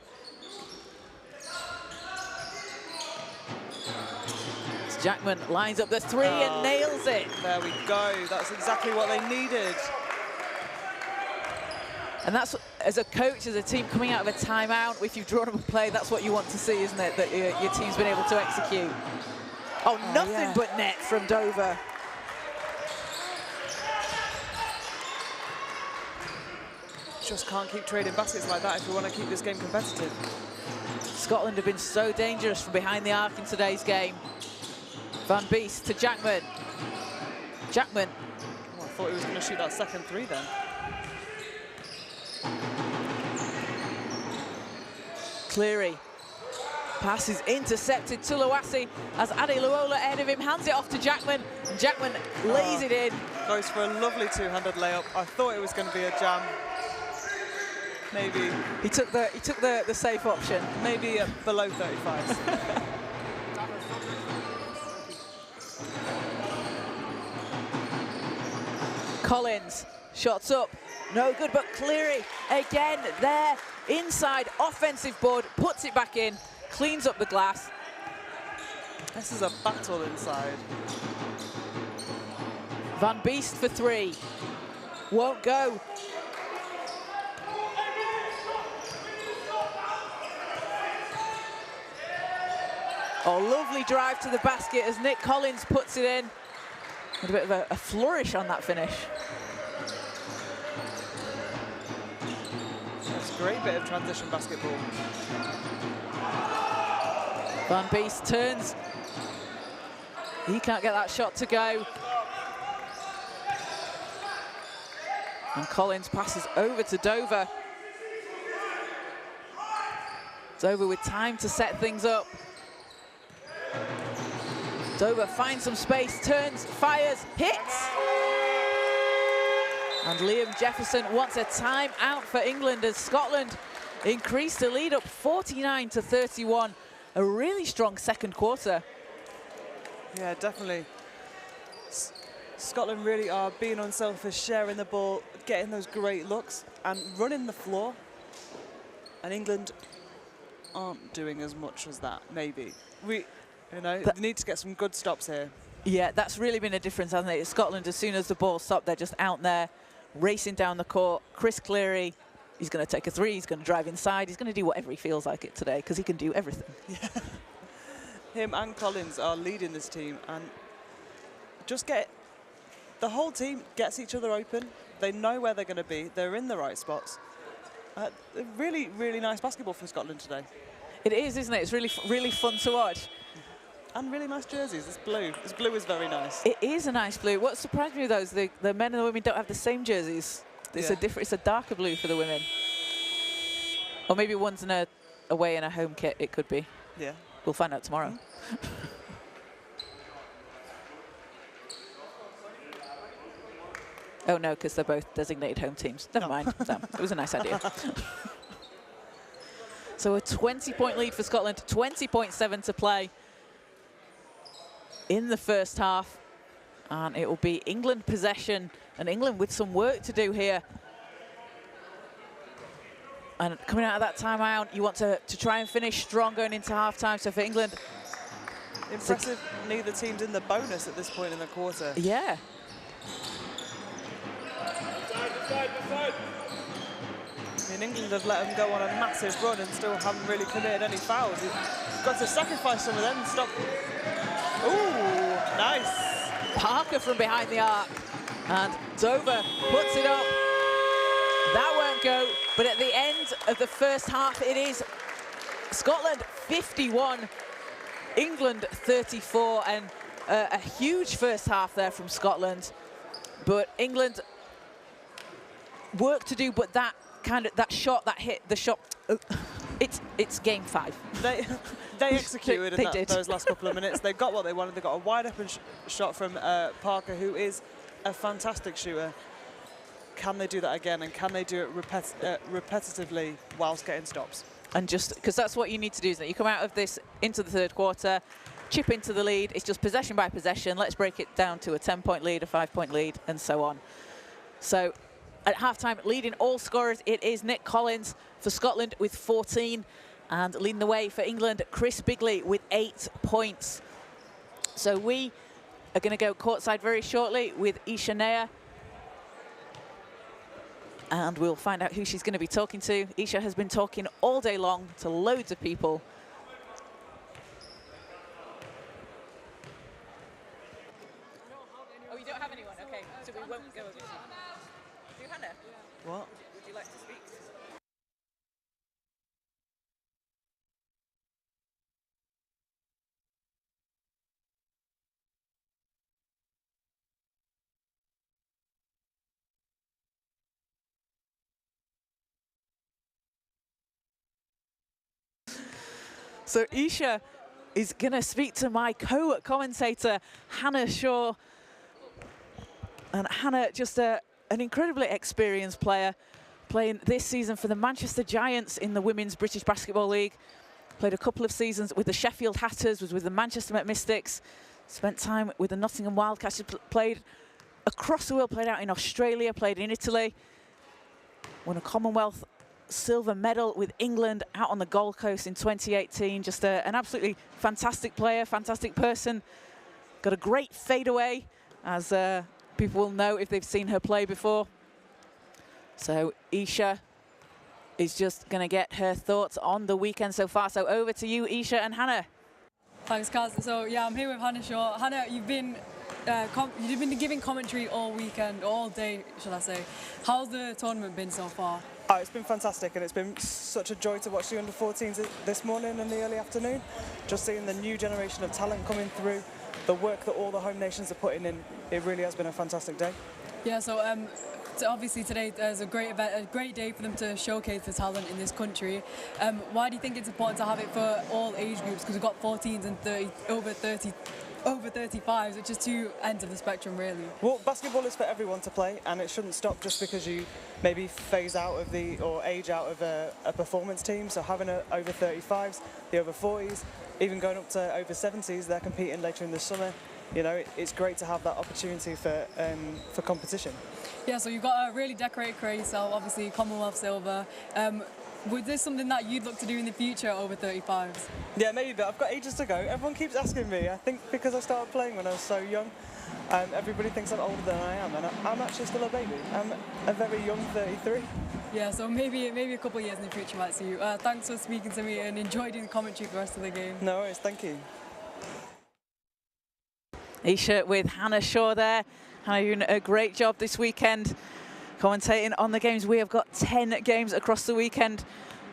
As Jackman lines up the 3 and nails it. There we go. That's exactly what they needed. And that's, as a coach, as a team coming out of a timeout, if you've drawn up a play, that's what you want to see, isn't it? That your team's been able to execute. Oh, nothing but net from Dover. Just can't keep trading baskets like that if we want to keep this game competitive. Scotland have been so dangerous from behind the arc in today's game. Van Beest to Jackman. Jackman. Oh, I thought he was going to shoot that second three then. Cleary. Pass is intercepted. Tuluwasi as Adeluola ahead of him, hands it off to Jackman. Jackman lays it in. Goes for a lovely two-handed layup. I thought it was going to be a jam. Maybe. He took the safe option. Maybe below 35. Collins, shots up, no good, but Cleary again there, inside, offensive board, puts it back in, cleans up the glass. This is a battle inside. Van Beest for three, won't go. Oh, lovely drive to the basket as Nick Collins puts it in. A bit of a flourish on that finish. That's a great bit of transition basketball. Van Beest turns. He can't get that shot to go. And Collins passes over to Dover. Dover with time to set things up. Dover finds some space, turns, fires, hits! And Liam Jefferson wants a timeout for England as Scotland increased the lead up 49-31. A really strong second quarter. Yeah, definitely. Scotland really are being unselfish, sharing the ball, getting those great looks and running the floor. And England aren't doing as much as that, maybe. They need to get some good stops here. Yeah, that's really been a difference, hasn't it? Scotland, as soon as the ball stopped, they're just out there, racing down the court. Chris Cleary, he's going to take a three, he's going to drive inside, he's going to do whatever he feels like it today, because he can do everything. Yeah. Him and Collins are leading this team, and just the whole team gets each other open. They know where they're going to be. They're in the right spots. Really, really nice basketball from Scotland today. It is, isn't it? It's really fun to watch. And really nice jerseys. This blue. This blue is very nice. It is a nice blue. What surprised me, though, is the men and the women don't have the same jerseys. It's it's a darker blue for the women. Or maybe one's in a away in a home kit, it could be. Yeah. We'll find out tomorrow. Oh, no, because they're both designated home teams. Never mind. No, it was a nice idea. So a 20-point lead for Scotland, 20.7 to play in the first half. And it will be England possession, and England with some work to do here. And coming out of that timeout, you want to try and finish strong going into halftime. So for England, impressive. Neither team's in the bonus at this point in the quarter. Yeah. I mean, England have let them go on a massive run and still haven't really committed any fouls. You've got to sacrifice some of them and stop. Ooh, nice. Parker from behind the arc, and Dover puts it up. That won't go, but at the end of the first half, it is Scotland 51, England 34, and a huge first half there from Scotland. But England work to do, but that shot, that hit, the shot, it's game 5. They executed those last couple of minutes. They got what they wanted. They got a wide open shot from Parker, who is a fantastic shooter. Can they do that again, and can they do it repetitively whilst getting stops? And just because that's what you need to do, isn't it? You come out of this into the third quarter, chip into the lead. It's just possession by possession. Let's break it down to a 10-point lead, a 5-point lead, and so on. So at halftime, leading all scorers, it is Nick Collins for Scotland with 14, and leading the way for England, Chris Bigley with 8 points. So we are going to go courtside very shortly with Isha Nair, and we'll find out who she's going to be talking to. Isha has been talking all day long to loads of people. Oh, you don't have anyone? Okay, so we won't go over to you. Hannah? What? Would you like to speak? So Isha is going to speak to my co-commentator, Hannah Shaw. And Hannah, just an incredibly experienced player, playing this season for the Manchester Giants in the Women's British Basketball League. Played a couple of seasons with the Sheffield Hatters, was with the Manchester Met Mystics, spent time with the Nottingham Wildcats, played across the world, played out in Australia, played in Italy, won a Commonwealth silver medal with England out on the Gold Coast in 2018. Just an absolutely fantastic player, fantastic person. Got a great fadeaway, as people will know if they've seen her play before. So Isha is just going to get her thoughts on the weekend so far. So over to you, Isha and Hannah. Thanks, Kaz. So yeah, I'm here with Hannah Shaw. Hannah, you've been giving commentary all weekend, all day, shall I say. How's the tournament been so far? Oh, it's been fantastic, and it's been such a joy to watch the under-14s this morning and the early afternoon. Just seeing the new generation of talent coming through, the work that all the home nations are putting in, it really has been a fantastic day. Yeah, so obviously today there's a great event, a great day for them to showcase the talent in this country. Why do you think it's important to have it for all age groups? Because we've got 14s and over 35s, which is two ends of the spectrum, really. Well, basketball is for everyone to play, and it shouldn't stop just because you maybe phase out of or age out of a performance team. So having over 35s, the over 40s, even going up to over 70s, they're competing later in the summer. You know, it's great to have that opportunity for competition. Yeah, so you've got a really decorated career yourself, obviously Commonwealth silver. Was this something that you'd look to do in the future over 35s? Yeah, maybe, but I've got ages to go. Everyone keeps asking me. I think because I started playing when I was so young, everybody thinks I'm older than I am, and I'm actually still a baby. I'm a very young 33. Yeah, so maybe a couple of years in the future might see you. Thanks for speaking to me, and enjoy doing commentary for the rest of the game. No worries, thank you. Isha with Hannah Shaw there. Hannah doing a great job this weekend commentating on the games. We have got 10 games across the weekend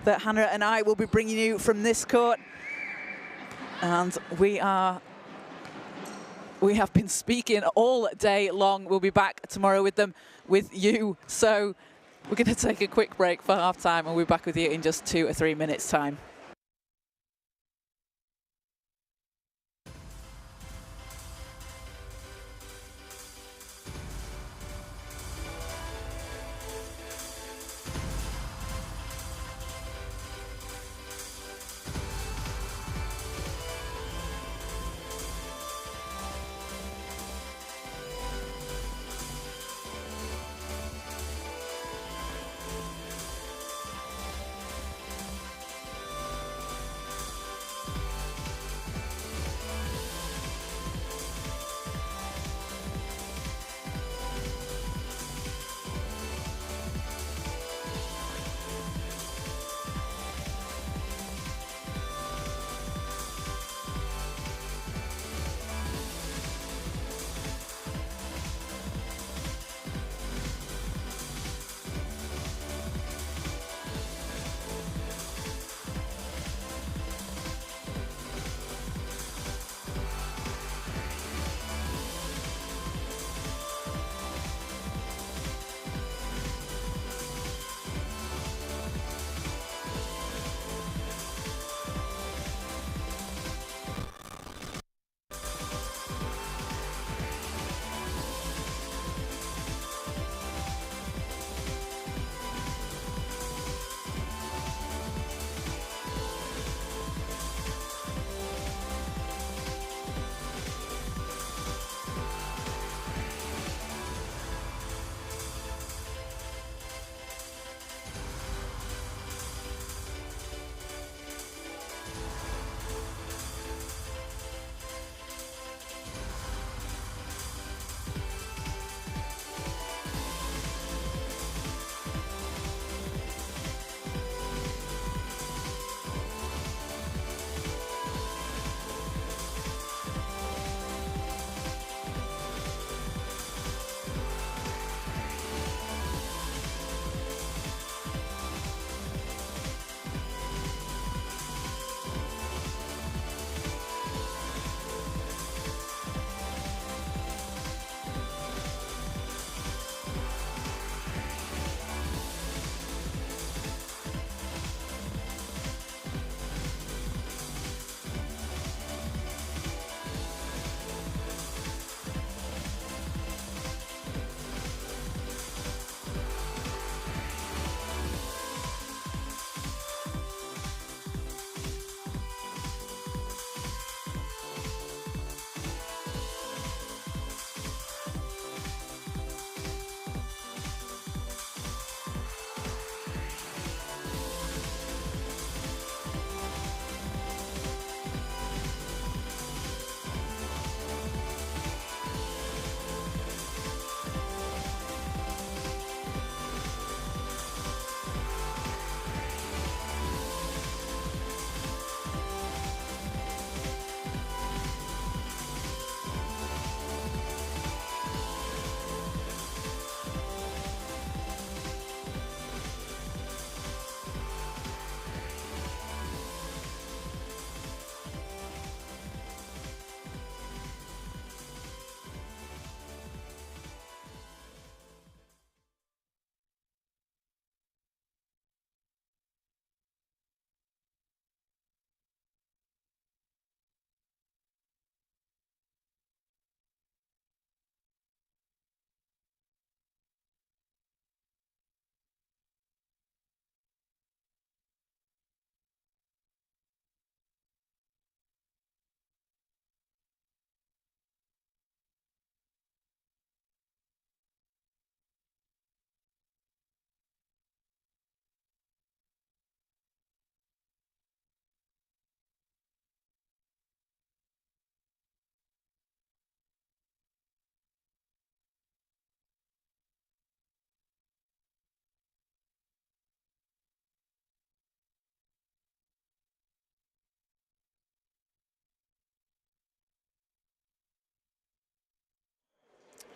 that Hannah and I will be bringing you from this court. And we have been speaking all day long. We'll be back tomorrow with them, with you. So we're going to take a quick break for half time, and we'll be back with you in just 2 or 3 minutes' time.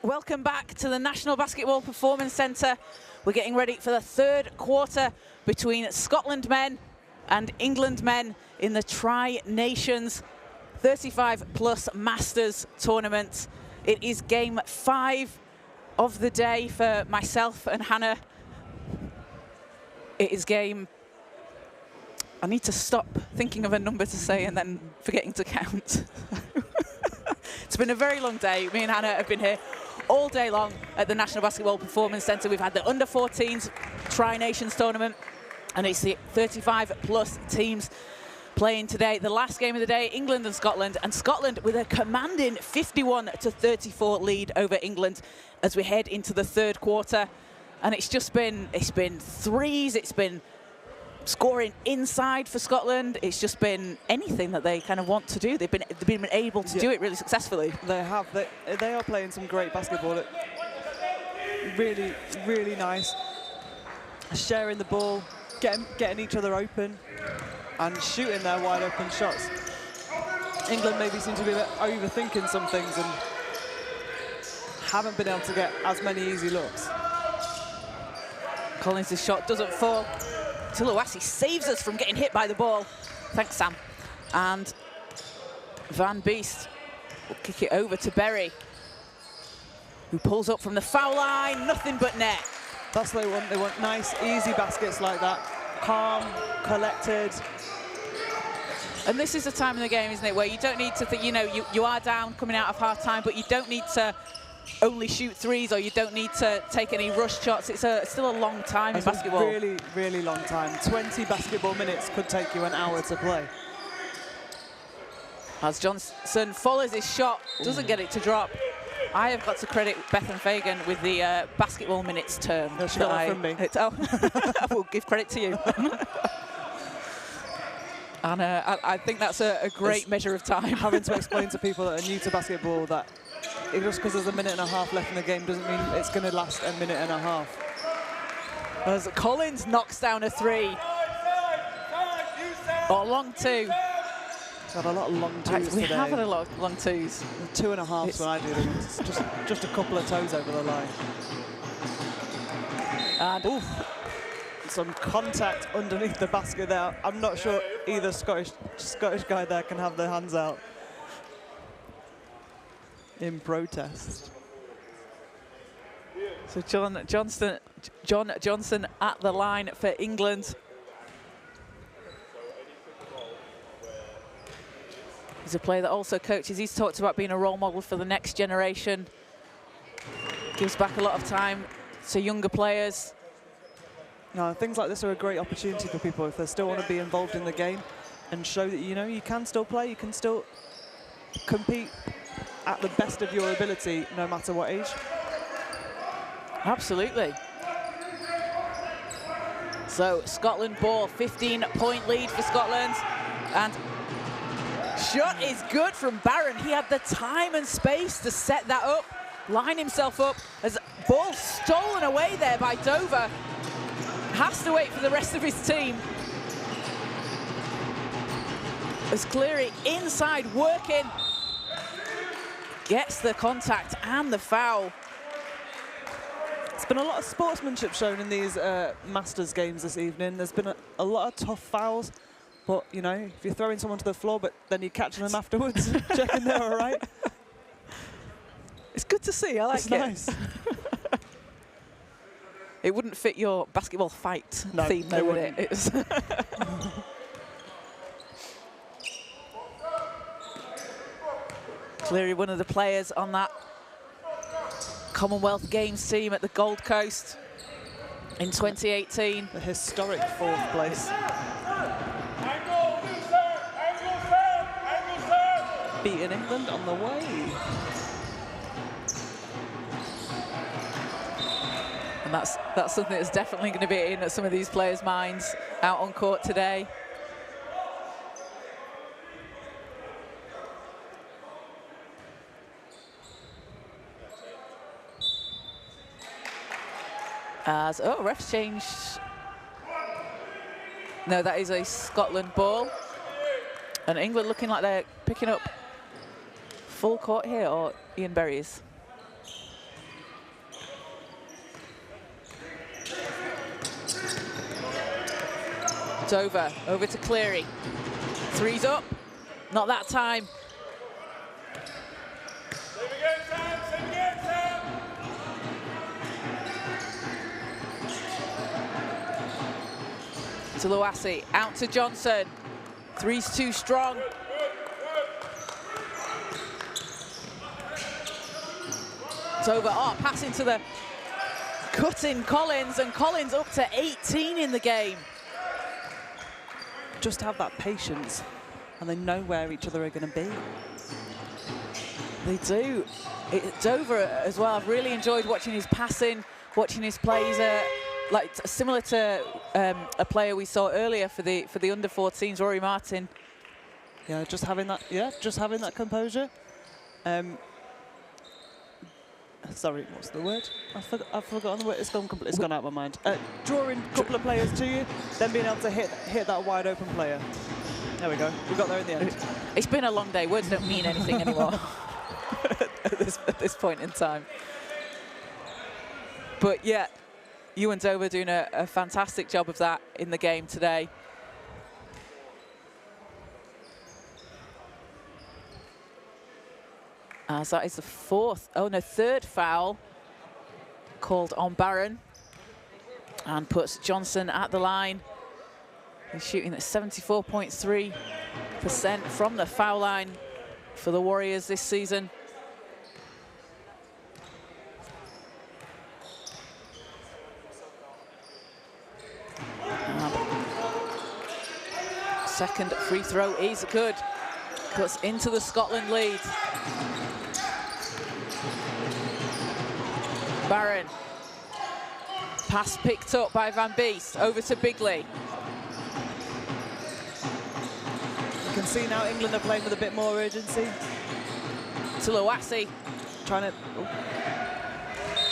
welcome back to the National Basketball Performance Centre. We're getting ready for the third quarter between Scotland men and England men in the Tri-Nations 35+ Masters tournament. It is game 5 of the day for myself and Hannah. It is game... I need to stop thinking of a number to say and then forgetting to count. It's been a very long day. Me and Hannah have been here all day long at the National Basketball Performance Centre. We've had the Under-14s Tri-Nations tournament, and it's the 35+ teams playing today. The last game of the day, England and Scotland with a commanding 51-34 lead over England as we head into the third quarter. And it's been threes, it's been scoring inside for Scotland. It's just been anything that they kind of want to do. They've been able to do it really successfully. They have. They are playing some great basketball. Really, really nice. Sharing the ball, getting each other open, and shooting their wide open shots. England maybe seem to be a bit overthinking some things and haven't been able to get as many easy looks. Collins' shot doesn't fall. Tuluwasi saves us from getting hit by the ball. Thanks, Sam. And Van Beest will kick it over to Berry, who pulls up from the foul line. Nothing but net. That's what they want. They want nice, easy baskets like that. Calm, collected. And this is the time in the game, isn't it, where you don't need to think, you know, you are down coming out of half time, but you don't need to only shoot threes, or you don't need to take any rush shots. It's still a long time in basketball. A really, really long time. 20 basketball minutes could take you an hour to play. As Johnson follows his shot, doesn't get it to drop. I have got to credit Bethan Fagan with the basketball minutes term. No, she got that from me. I will give credit to you. And I think that's a great measure of time. Having to explain to people that are new to basketball that just because there's a minute and a half left in the game doesn't mean it's going to last a minute and a half. As Collins knocks down a 3. Or long 2. We've had a lot of long twos We today. have had a lot of long 2s. 2.5 when I do them. It's just a couple of toes over the line. And oof, some contact underneath the basket there. I'm not sure either Scottish guy there can have their hands out in protest. So John Johnson at the line for England. He's a player that also coaches. He's talked about being a role model for the next generation. Gives back a lot of time to younger players. No, things like this are a great opportunity for people if they still want to be involved in the game and show that, you know, you can still play, you can still compete at the best of your ability, no matter what age. Absolutely. So Scotland ball, 15-point lead for Scotland. And shot is good from Barron. He had the time and space to set that up, line himself up, as ball stolen away there by Dover. Has to wait for the rest of his team. As Cleary inside working, gets the contact and the foul. There's been a lot of sportsmanship shown in these Masters games this evening. There's been a lot of tough fouls, but, you know, if you're throwing someone to the floor, but then you're catching them afterwards, checking they're all right. It's good to see, I like it. Nice. It wouldn't fit your basketball fight theme, though, would it? It's Cleary, one of the players on that Commonwealth Games team at the Gold Coast in 2018. The historic 4th place. Beating England on the way. And that's something that's definitely going to be in some of these players' minds out on court today. As, oh, refs changed. No, that is a Scotland ball. And England looking like they're picking up full court here, or Ian Berry is. Dover over to Cleary. Three's up. Not that time. To Luasi, out to Johnson. Three's too strong. Dover, passing to the cutting Collins, and Collins up to 18 in the game. Just have that patience, and they know where each other are going to be. They do. Dover as well. I've really enjoyed watching his passing, watching his plays. Like similar to a player we saw earlier for the under-14s, Rory Martin. Yeah, just having that. Yeah, just having that composure. Sorry, what's the word? I've forgotten the word. It's gone out of my mind. Drawing a couple of players to you, then being able to hit that wide open player. There we go. We got there in the end. It's been a long day. Words don't mean anything anymore at this point in time. But yeah, Ewan Dover doing a fantastic job of that in the game today. As that is the third foul called on Barron, and puts Johnson at the line. He's shooting at 74.3% from the foul line for the Warriors this season. Second free throw is good. Cuts into the Scotland lead. Barron. Pass picked up by Van Beest. Over to Bigley. You can see now England are playing with a bit more urgency. To Luasi. Trying to...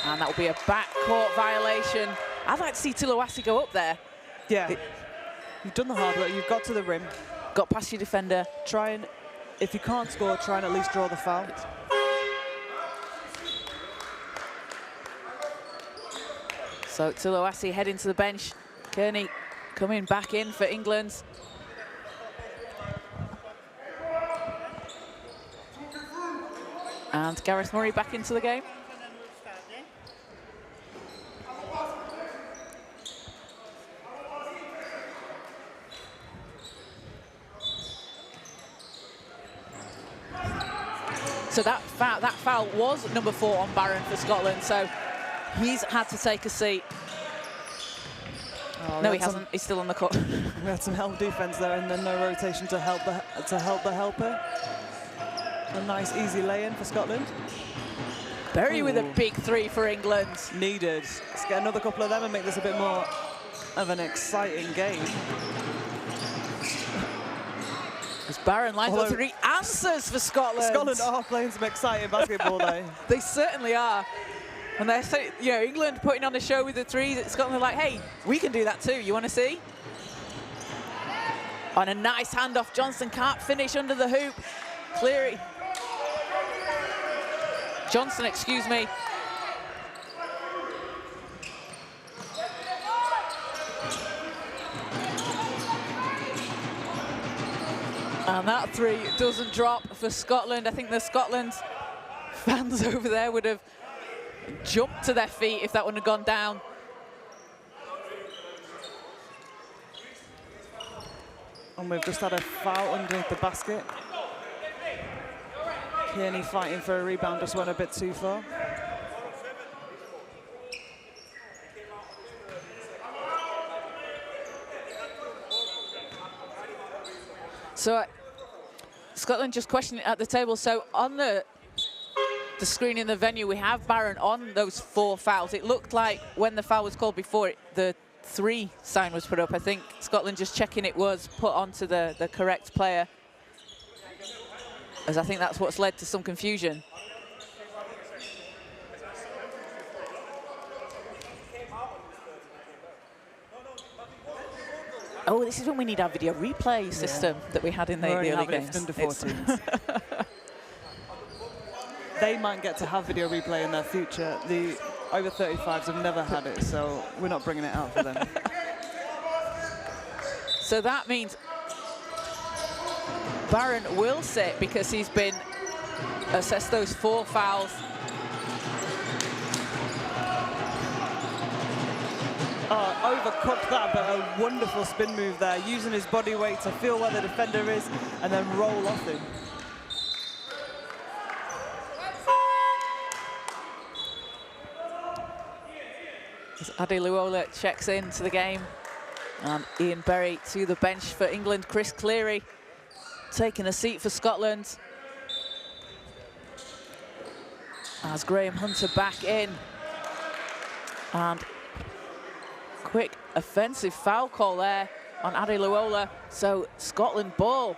And that will be a backcourt violation. I'd like to see Luasi go up there. Yeah. You've done the hard work. You've got to the rim. Got past your defender. Try and, if you can't score, try and at least draw the foul. So Luasi heading to the bench. Kearney coming back in for England. And Gareth Murray back into the game. So that foul was number 4 on Barron for Scotland. So he's had to take a seat. Oh, no, he hasn't. He's still on the court. We had some help defense there, and then no rotation to help the helper. A nice easy lay-in for Scotland. Berry with a big 3 for England. Needed. Let's get another couple of them and make this a bit more of an exciting game. As Barron lines up 3 answers for Scotland. Scotland are playing some exciting basketball though. They certainly are. And they're, England putting on a show with the 3s. Scotland are like, hey, we can do that too. You want to see? On a nice handoff, Johnson can't finish under the hoop. Cleary. Johnson, excuse me. And that 3 doesn't drop for Scotland. I think the Scotland fans over there would have jumped to their feet if that wouldn't have gone down. And we've just had a foul underneath the basket. Kearney fighting for a rebound, just went a bit too far. So Scotland just questioning it at the table. So on the screen in the venue, we have Barron on those 4 fouls. It looked like when the foul was called before it, the 3 sign was put up. I think Scotland just checking it was put onto the correct player, as I think that's what's led to some confusion. Oh, this is when we need our video replay system that we had in the early games. Under 14s. They might get to have video replay in their future. The over 35s have never had it, so we're not bringing it out for them. So that means Barron will sit because he's been assessed those 4 fouls. Overcooked that, but a wonderful spin move there, using his body weight to feel where the defender is and then roll off him. As Adeluola checks into the game, and Ian Berry to the bench for England. Chris Cleary taking a seat for Scotland. As Graham Hunter back in. And quick offensive foul call there on Adeluola. So Scotland ball.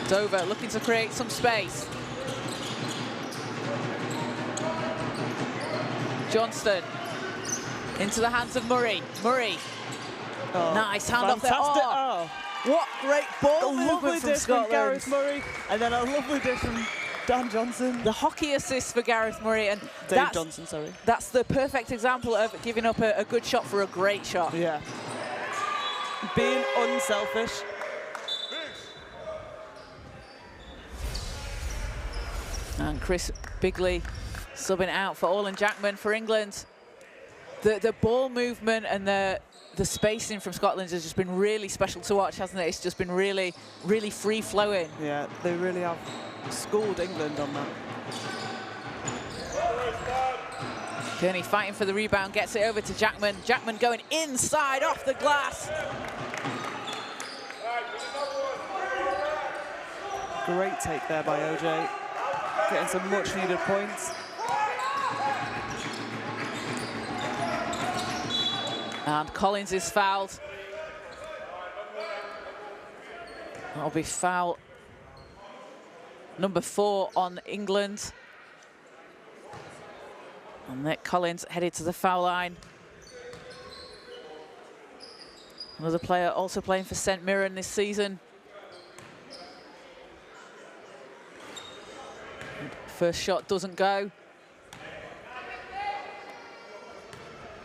Dover looking to create some space. Johnston into the hands of Murray. Murray, nice hand off there. Oh, what great ball movement from Scotland. Gareth Murray, and then a lovely dish from Dan Johnson. The hockey assist for Gareth Murray, and Dave Johnson, sorry. That's the perfect example of giving up a good shot for a great shot. Yeah. Being unselfish. And Chris Bigley subbing out for Orlan Jackman for England. The ball movement and the spacing from Scotland has just been really special to watch, hasn't it? It's just been really, really free-flowing. Yeah, they really have schooled England on that. Kearney fighting for the rebound, gets it over to Jackman. Jackman going inside off the glass. Great take there by OJ. Getting some much needed points. And Collins is fouled. That'll be foul number 4 on England. And Nick Collins headed to the foul line. Another player also playing for St Mirren this season. First shot doesn't go.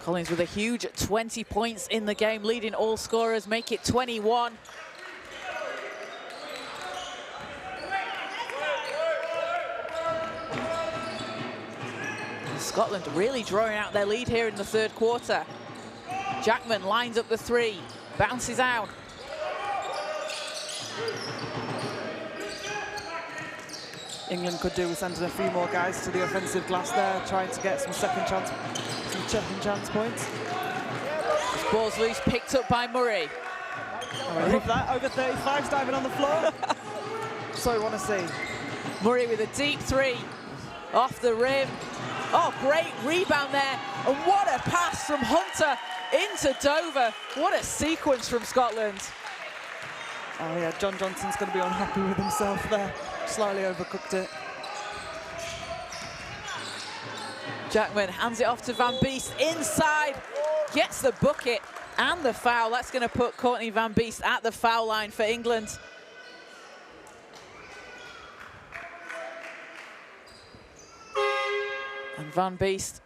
Collins with a huge 20 points in the game, leading all scorers, make it 21. Scotland really drawing out their lead here in the third quarter. Jackman lines up the 3, bounces out. England could do with sending a few more guys to the offensive glass there, trying to get some second chance points. This ball's loose, picked up by Murray. I love that, over 35's diving on the floor. So I want to see. Murray with a deep 3 off the rim. Oh, great rebound there. And what a pass from Hunter into Dover. What a sequence from Scotland. Oh yeah, John Johnson's going to be unhappy with himself there. Slightly overcooked it. Jackman hands it off to Van Beest inside, gets the bucket and the foul. That's going to put Courtney Van Beest at the foul line for England. And Van Beest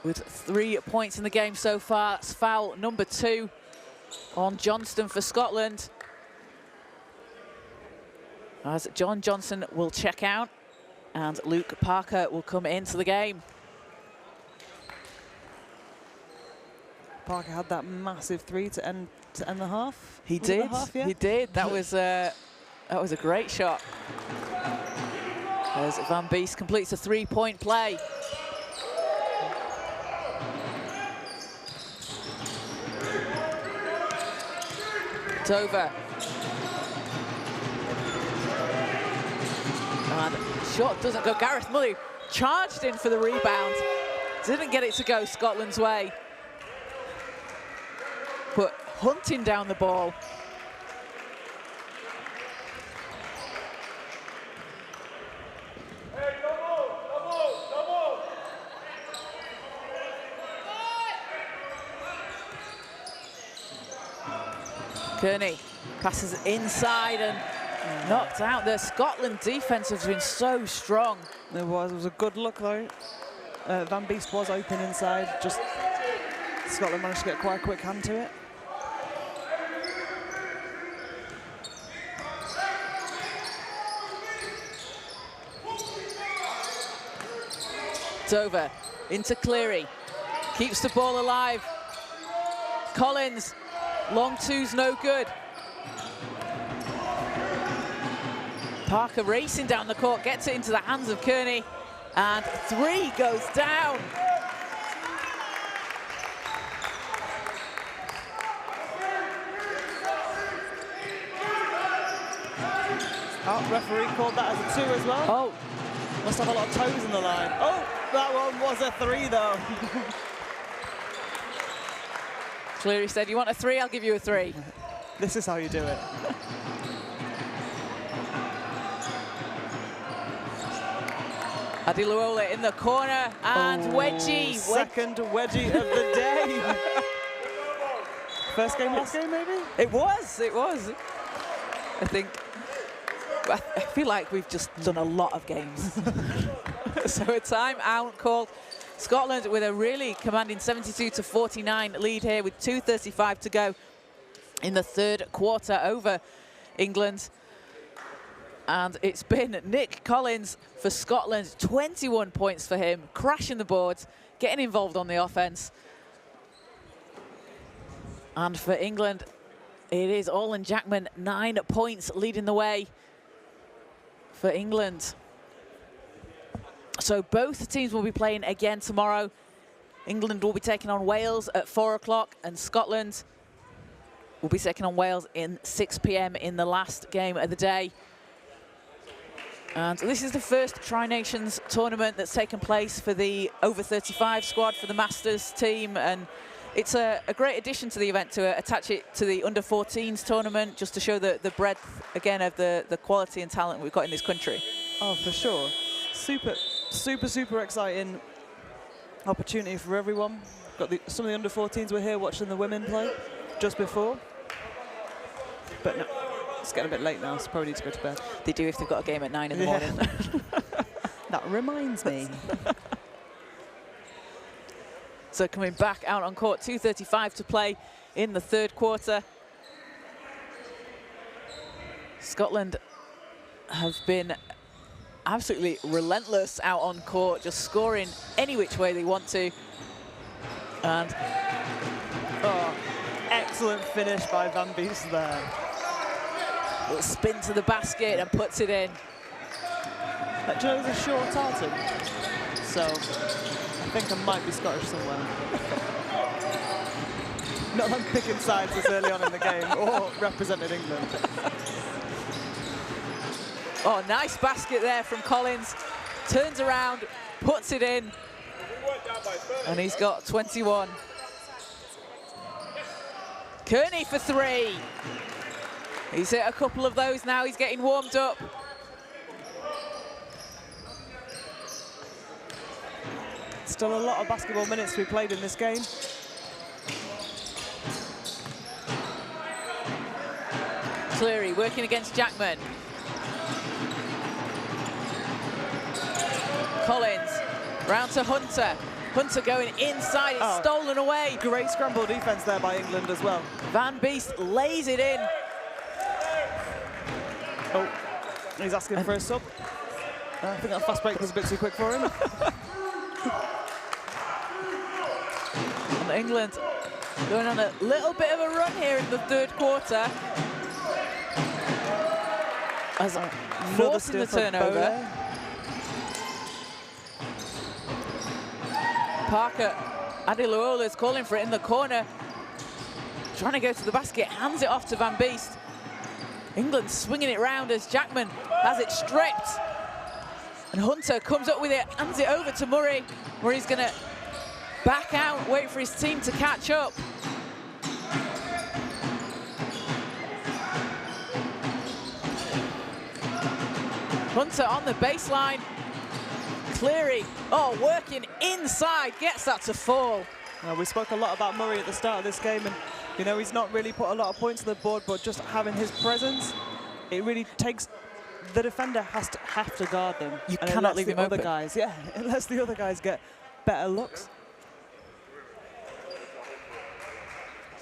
with 3 points in the game so far. That's foul number 2 on Johnston for Scotland. As John Johnson will check out and Luke Parker will come into the game. Parker had that massive 3 to end the half. He did. Yeah? He did. That was a great shot. As Van Beest completes a 3-point play. Dover. And shot doesn't go. Gareth Murray charged in for the rebound. Didn't get it to go Scotland's way. But hunting down the ball. Kearney passes inside and knocked out. The Scotland defence has been so strong. It was a good look though. Van Beest was open inside, just Scotland managed to get quite a quick hand to it. Dover into Cleary, keeps the ball alive. Collins, long two's no good. Parker racing down the court, gets it into the hands of Kearney, and 3 goes down. Oh, referee called that as a 2 as well. Oh, Must have a lot of toes in the line. Oh, that one was a 3 though. Cleary said, you want a 3, I'll give you a 3. This is how you do it. Adiluola in the corner, and wedgie. Second wedgie of the day. First game, last game, maybe? It was. I feel like we've just done a lot of games. So a timeout called. Scotland with a really commanding 72-49 lead here with 2:35 to go in the third quarter over England. And it's been Nick Collins for Scotland, 21 points for him, crashing the boards, getting involved on the offense. And for England, it is Olin Jackman, 9 points leading the way for England. So both teams will be playing again tomorrow. England will be taking on Wales at 4 o'clock, and Scotland will be taking on Wales in 6 p.m. in the last game of the day. And this is the first Tri-Nations tournament that's taken place for the over 35 squad for the Masters team, and it's a great addition to the event to attach it to the under 14s tournament, just to show the breadth again of the quality and talent we've got in this country. Oh, for sure. Super exciting opportunity for everyone. Got some of the under 14s were here watching the women play just before. But no, it's getting a bit late now, so probably need to go to bed. They do if they've got a game at 9 in the morning. That reminds me. So coming back out on court, 2:35 to play in the third quarter. Scotland have been absolutely relentless out on court, just scoring any which way they want to. And excellent finish by Van Beest there. Little spin to the basket and puts it in. That Joe's a short tartan, so I think I might be Scottish somewhere. Not like picking sides this early on in the game or represented England. Oh, nice basket there from Collins. Turns around, puts it in, and he's got 21. Kearney for 3. He's hit a couple of those now. He's getting warmed up. Still a lot of basketball minutes to be played in this game. Cleary working against Jackman. Collins, round to Hunter. Hunter going inside, it's stolen away. Great scramble defense there by England as well. Van Beest lays it in. Oh, he's asking for a sub. I think that fast break was a bit too quick for him. And England going on a little bit of a run here in the third quarter. As forcing the turnover. Parker, Adiluola is calling for it in the corner. Trying to go to the basket, hands it off to Van Beest. England swinging it round as Jackman has it stripped. And Hunter comes up with it, hands it over to Murray. Murray's gonna back out, wait for his team to catch up. Hunter on the baseline. Cleary, working inside, gets that to fall. We spoke a lot about Murray at the start of this game, and You know, he's not really put a lot of points on the board, but just having his presence, it really takes... The defender have to guard them. You and cannot leave the him other open. guys. Yeah, it lets the other guys get better looks.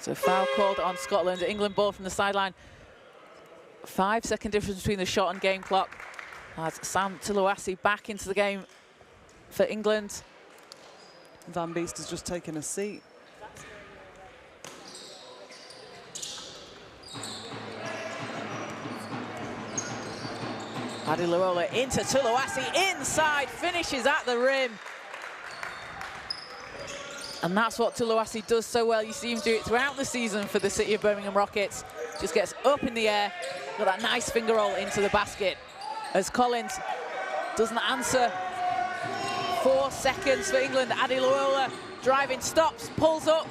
So foul called on Scotland. England ball from the sideline. 5-second difference between the shot and game clock. As Sam Tuluasi back into the game for England. Van Beest has just taken a seat. Adi Luola into Tuluasi, inside, finishes at the rim. And that's what Tuluasi does so well. You see him do it throughout the season for the City of Birmingham Rockets. Just gets up in the air, got that nice finger roll into the basket. As Collins doesn't answer. 4 seconds for England. Adi Luola driving, stops, pulls up,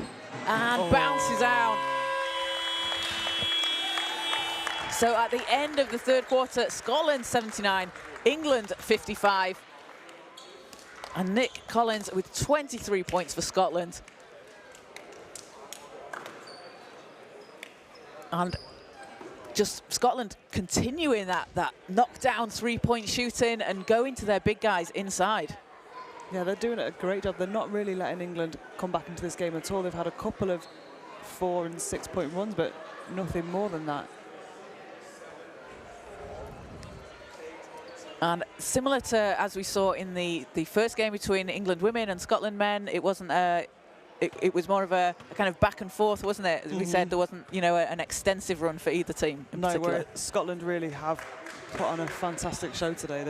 and bounces out. So at the end of the third quarter, Scotland 79, England 55. And Nick Collins with 23 points for Scotland. And just Scotland continuing that knockdown three-point shooting and going to their big guys inside. Yeah, they're doing a great job. They're not really letting England come back into this game at all. They've had a couple of 4- and 6-point runs, but nothing more than that. And similar to as we saw in the first game between England women and Scotland men, it wasn't it was more of a kind of back and forth, wasn't it? As we said, there wasn't, you know, an extensive run for either team in particular. Where Scotland really have put on a fantastic show today.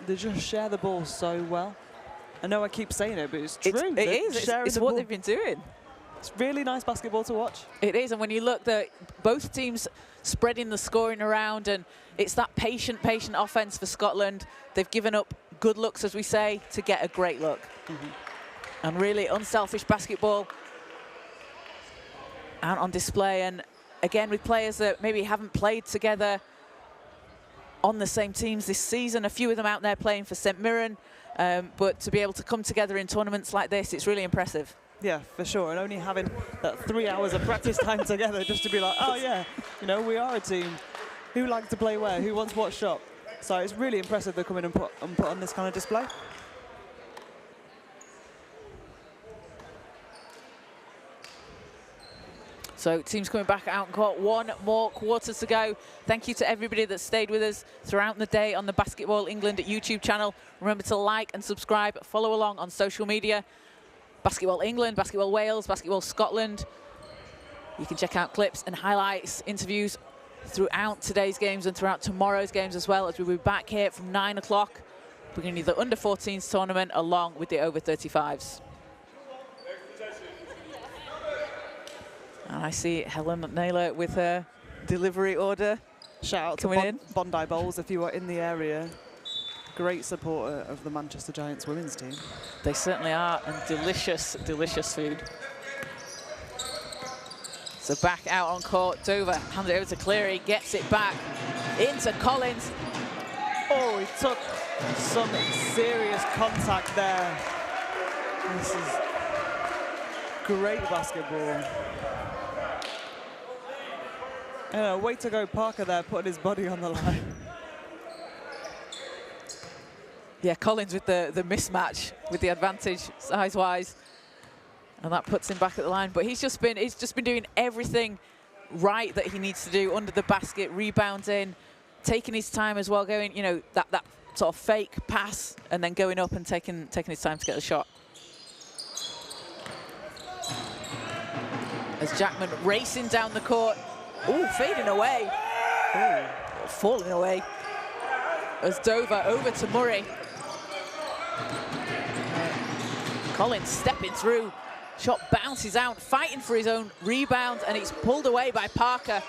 They just share the ball so well. I know I keep saying it, but it's true. It's what they've been doing. It's really nice basketball to watch. It is, and when you look at both teams spreading the scoring around, and it's that patient offense for Scotland. They've given up good looks, as we say, to get a great look. And really unselfish basketball out on display. And again, with players that maybe haven't played together on the same teams this season, a few of them out there playing for St Mirren, but to be able to come together in tournaments like this, it's really impressive. Yeah, for sure. And only having that 3 hours of practice time together just to be like, oh yeah, you know, we are a team. Who likes to play where? Who wants what shot? So it's really impressive they come in and put on this kind of display. So teams coming back out in court, 1 more quarter to go. Thank you to everybody that stayed with us throughout the day on the Basketball England YouTube channel. Remember to like and subscribe, follow along on social media. Basketball England, Basketball Wales, Basketball Scotland. You can check out clips and highlights, interviews throughout today's games and throughout tomorrow's games as well, as we'll be back here from 9 o'clock, bringing the under-14s tournament along with the over-35s. And I see Helen Naylor with her delivery order. Shout out to Bondi Bowls if you are in the area. Great supporter of the Manchester Giants women's team. They certainly are, and delicious, delicious food. So back out on court, Dover hands it over to Cleary, gets it back into Collins. Oh, he took some serious contact there. This is great basketball. Way to go, Parker there, putting his body on the line. Yeah, Collins with the mismatch, with the advantage size-wise, and that puts him back at the line. But he's just been doing everything right that he needs to do under the basket, rebounding, taking his time as well, going, you know, that sort of fake pass, and then going up and taking his time to get the shot. As Jackman racing down the court, fading away, falling away. As Dover over to Murray. Collins stepping through, shot bounces out, fighting for his own rebound, and it's pulled away by Parker.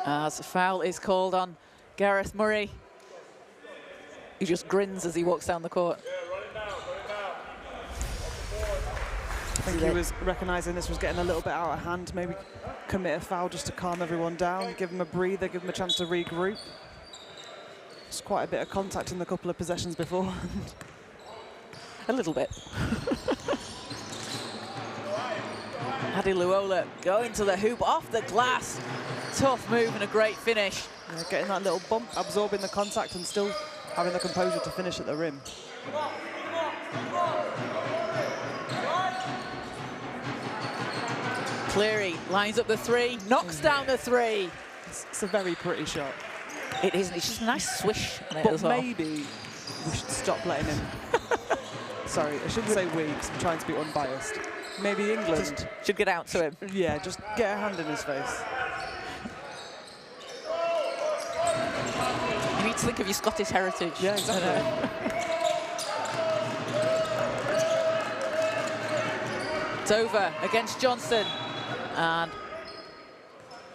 As a foul is called on Gareth Murray. He just grins as he walks down the court. I think he was recognising this was getting a little bit out of hand, maybe commit a foul just to calm everyone down, give him a breather, give him a chance to regroup. It's quite a bit of contact in the couple of possessions before. A little bit. Adiluola going to the hoop off the glass. Tough move and a great finish. Yeah, getting that little bump, absorbing the contact and still having the composure to finish at the rim. Cleary lines up the three, knocks down the three. It's a very pretty shot. It isn't, it's just a nice swish on it But as well. maybe we should stop letting him. Sorry, I shouldn't say we, because I'm trying to be unbiased. Maybe England. Should get out to him. Yeah, just get a hand in his face. You need to think of your Scottish heritage. Yeah, exactly. It's over against Johnson. And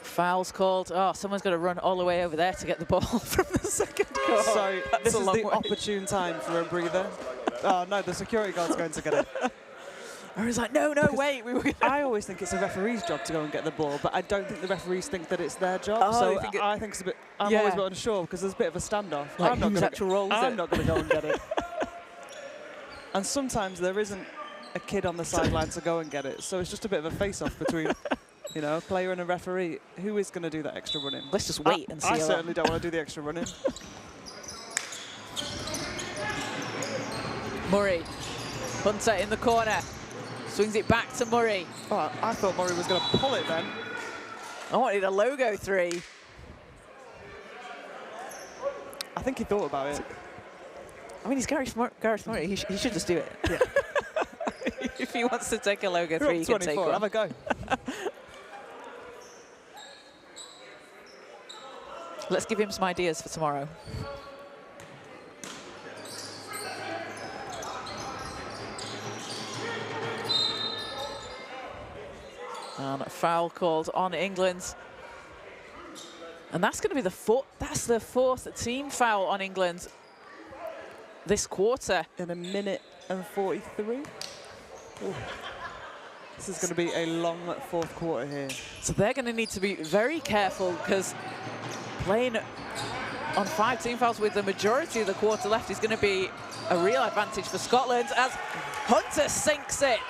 foul's called. Oh, someone's got to run all the way over there to get the ball from the second goal. So That's this a is long the way. opportune time for a breather. Oh no, the security guard's going to get it. I was like, no, wait. We were I always think it's a referee's job to go and get the ball, but I don't think the referees think that it's their job. Oh, so they think I think it's a bit. I'm Yeah. always a bit unsure because there's a bit of a standoff. Like, I'm not whose gonna actual role is I'm it? not going to go and get it. And sometimes there isn't a kid on the sideline to go and get it, so it's just a bit of a face-off between, you know, a player and a referee. Who is going to do that extra running? Let's just wait and see. I how certainly don't want to do the extra running. Murray, Hunter in the corner, swings it back to Murray. Oh, I thought Murray was going to pull it then. I wanted a logo three. I think he thought about it. I mean, he's Gareth Murray. He should just do it. Yeah. If he wants to take a logo You're three, up he can take 24, one. have a go. Let's give him some ideas for tomorrow. And a foul called on England. And that's going to be the fourth team foul on England this quarter. In 1:43. Ooh. This is going to be a long fourth quarter here. So they're going to need to be very careful because playing on 5 team fouls with the majority of the quarter left is going to be a real advantage for Scotland as Hunter sinks it.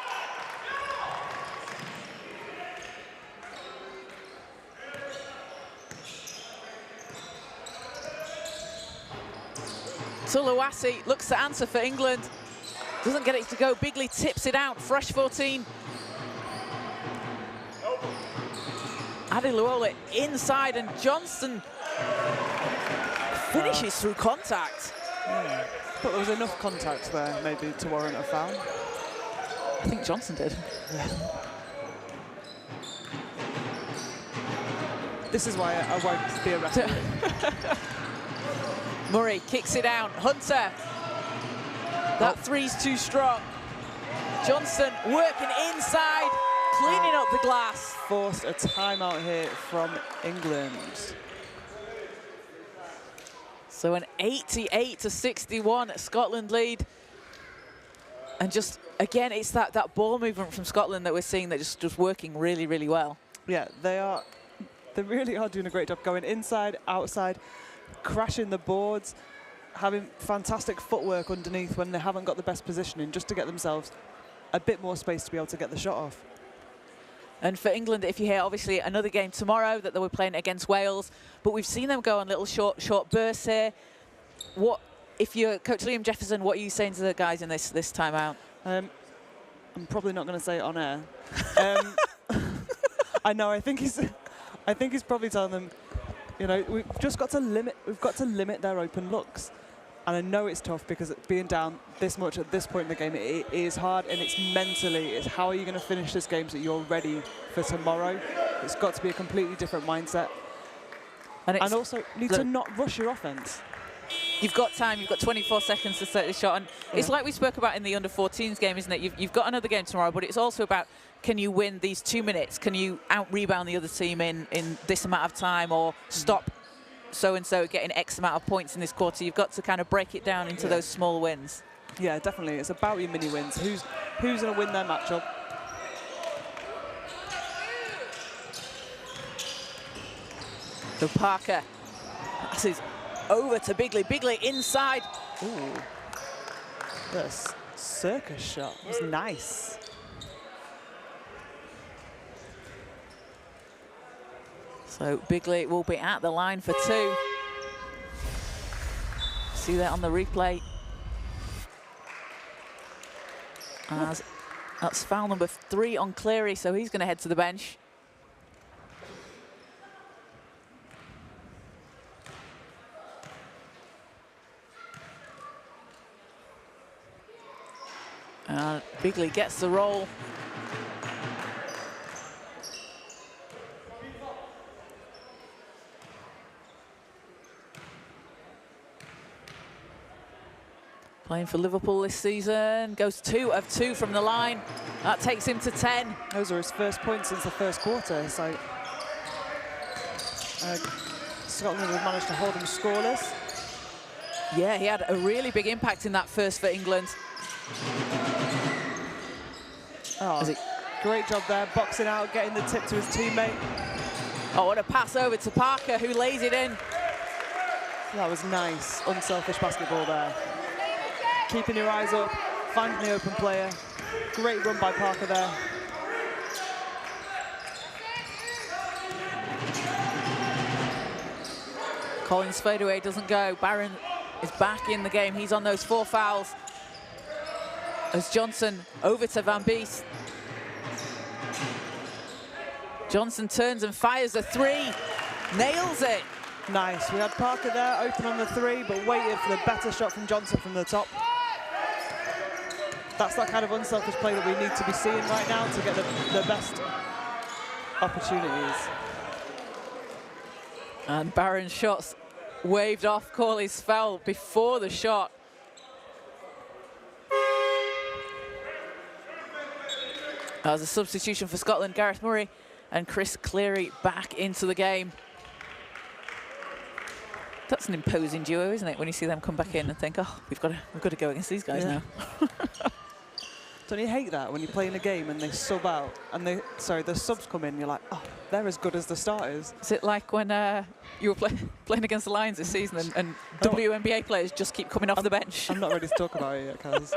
Tuluwasi looks to answer for England. Doesn't get it to go. Bigley tips it out. Fresh 14. Adiluola inside, and Johnson finishes through contact. Yeah. But there was enough contact there, maybe, to warrant a foul. I think Johnson did. Yeah. This is why I won't be a referee. Murray kicks it out. Hunter. That three's too strong. Johnson working inside, cleaning up the glass. Forced a timeout here from England. So an 88-61 Scotland lead. And just, again, it's that ball movement from Scotland that we're seeing that just working really, really well. Yeah, they really are doing a great job going inside, outside, crashing the boards, having fantastic footwork underneath when they haven't got the best positioning, just to get themselves a bit more space to be able to get the shot off. And for England, if you hear, obviously, another game tomorrow that they were playing against Wales, but we've seen them go on little short bursts here. What, if you're Coach Liam Jefferson, what are you saying to the guys in this timeout? I'm probably not going to say it on air. I know. I think he's probably telling them, you know, we've got to limit their open looks. And I know it's tough because being down this much at this point in the game, it is hard, and it's mentally, it's how are you going to finish this game so you're ready for tomorrow. It's got to be a completely different mindset. And also need to not rush your offense. You've got time, you've got 24 seconds to set the shot. And it's like we spoke about in the under-14s game, isn't it? You've got another game tomorrow, but it's also about, can you win these 2 minutes? Can you out-rebound the other team in this amount of time, or stop so-and-so getting X amount of points in this quarter? You've got to kind of break it down into those small wins. Yeah, definitely. It's about your mini wins. Who's going to win their matchup? So Parker passes over to Bigley. Bigley inside. Ooh. This circus shot was nice. So Bigley will be at the line for 2. See that on the replay. As that's foul number 3 on Cleary, so he's going to head to the bench. Bigley gets the roll. Playing for Liverpool this season, goes 2 of 2 from the line. That takes him to 10. Those are his first points since the first quarter, so Scotland have managed to hold him scoreless. Yeah, he had a really big impact in that first for England. Oh, great job there, boxing out, getting the tip to his teammate. Oh, what a pass over to Parker, who lays it in. That was nice, unselfish basketball there. Keeping your eyes up, finding the open player. Great run by Parker there. Collins' fadeaway doesn't go. Barron is back in the game. He's on those 4 fouls. As Johnson over to Van Beest. Johnson turns and fires a 3. Nails it. Nice. We had Parker there, open on the 3, but waited for the better shot from Johnson from the top. That's that kind of unselfish play that we need to be seeing right now to get the best opportunities. And Barron's shots waved off Corley's foul before the shot. As a substitution for Scotland, Gareth Murray and Chris Cleary back into the game. That's an imposing duo, isn't it? When you see them come back in and think, oh, we've got to go against these guys now. Don't you hate that when you play in a game and they sub out and the subs come in, you're like, oh, they're as good as the starters. Is it like when you were playing against the Lions this season and WNBA players just keep coming off the bench? I'm not ready to talk about it yet, Kaz.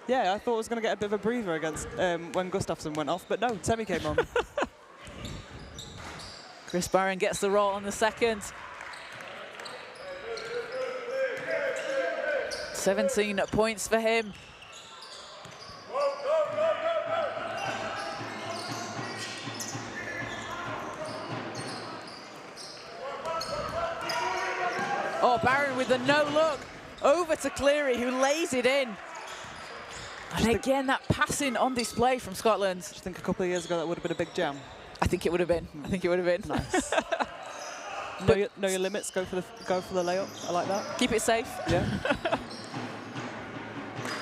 Yeah, I thought I was going to get a bit of a breather against when Gustafsson went off, but no, Temi came on. Chris Barron gets the roll on the second. 17 points for him. Oh, Barron with the no look over to Cleary, who lays it in. And again, that passing on display from Scotland. Do you think a couple of years ago that would have been a big jam? I think it would have been. I think it would have been. Nice. know your limits. Go for the layup. I like that. Keep it safe. Yeah.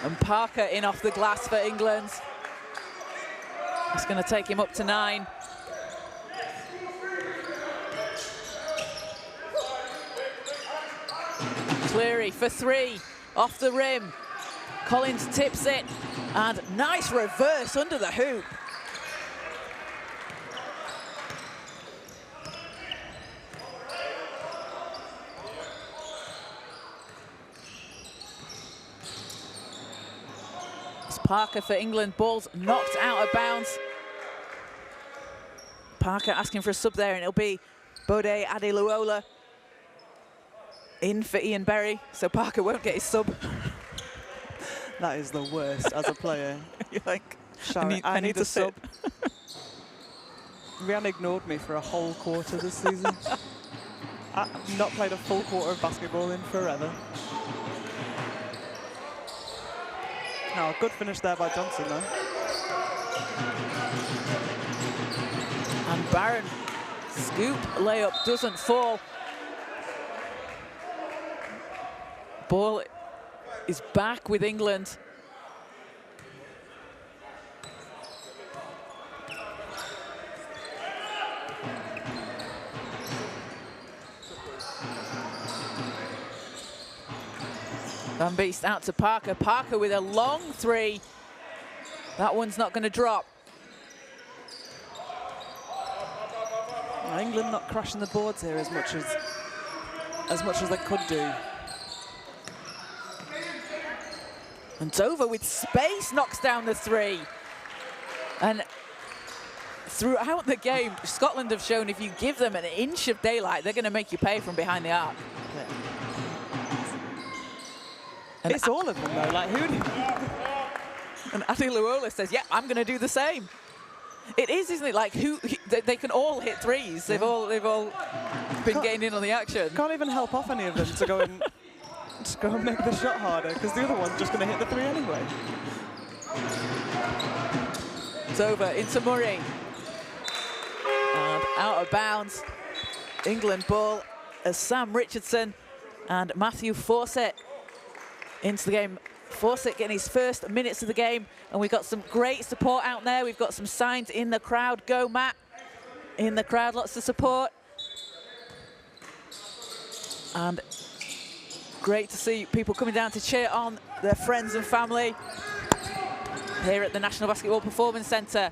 And Parker in off the glass for England. It's going to take him up to 9. Cleary for 3 off the rim. Collins tips it, and nice reverse under the hoop. It's Parker for England, ball's knocked out of bounds. Parker asking for a sub there, and it'll be Bode Adeluola in for Ian Berry, so Parker won't get his sub. That is the worst as a player. You're like, I need a sub. Rihanna ignored me for a whole quarter this season. I've not played a full quarter of basketball in forever. Oh, good finish there by Johnson, though. And Barron, scoop layup doesn't fall. Ball is back with England. Van Beest out to Parker. Parker with a long 3. That one's not going to drop. England not crashing the boards here as much as they could do. And Dover with space knocks down the 3. And throughout the game, Scotland have shown if you give them an inch of daylight, they're going to make you pay from behind the arc. And it's all of them, though. Like, who? And Adi Luola says, yeah, I'm going to do the same. It is, isn't it? Like, they can all hit threes. They've all been getting in on the action. Can't even help off any of them to go and just go and make the shot harder, because the other one's just going to hit the three anyway. It's over into Murray. And out of bounds. England ball as Sam Richardson and Matthew Fawcett into the game. Fawcett getting his first minutes of the game, and we've got some great support out there. We've got some signs in the crowd. Go, Matt. In the crowd, lots of support. And great to see people coming down to cheer on their friends and family here at the National Basketball Performance Centre.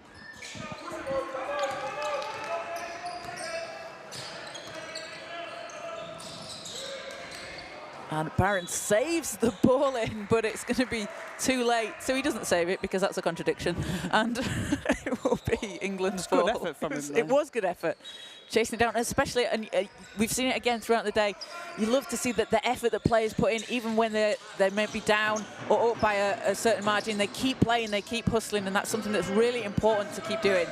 And Barron saves the ball in, but it's going to be too late. So he doesn't save it because that's a contradiction. And it will be England's ball. Good effort from him. It was good effort. Chasing it down, especially, and we've seen it again throughout the day. You love to see that the effort that players put in, even when they may be down or up by a certain margin, they keep playing, they keep hustling, and that's something that's really important to keep doing.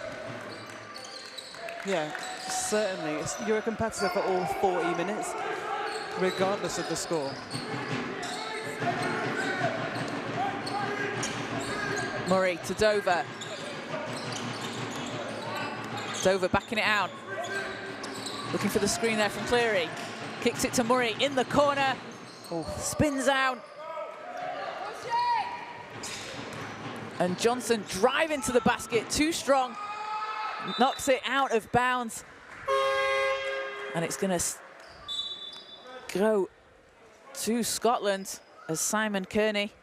Yeah, certainly. You're a competitor for all 40 minutes, regardless of the score. Murray to Dover. Dover backing it out. Looking for the screen there from Cleary. Kicks it to Murray in the corner. Oh. Spins out. And Johnson driving to the basket, too strong. Knocks it out of bounds. And it's going to go to Scotland as Simon Kearney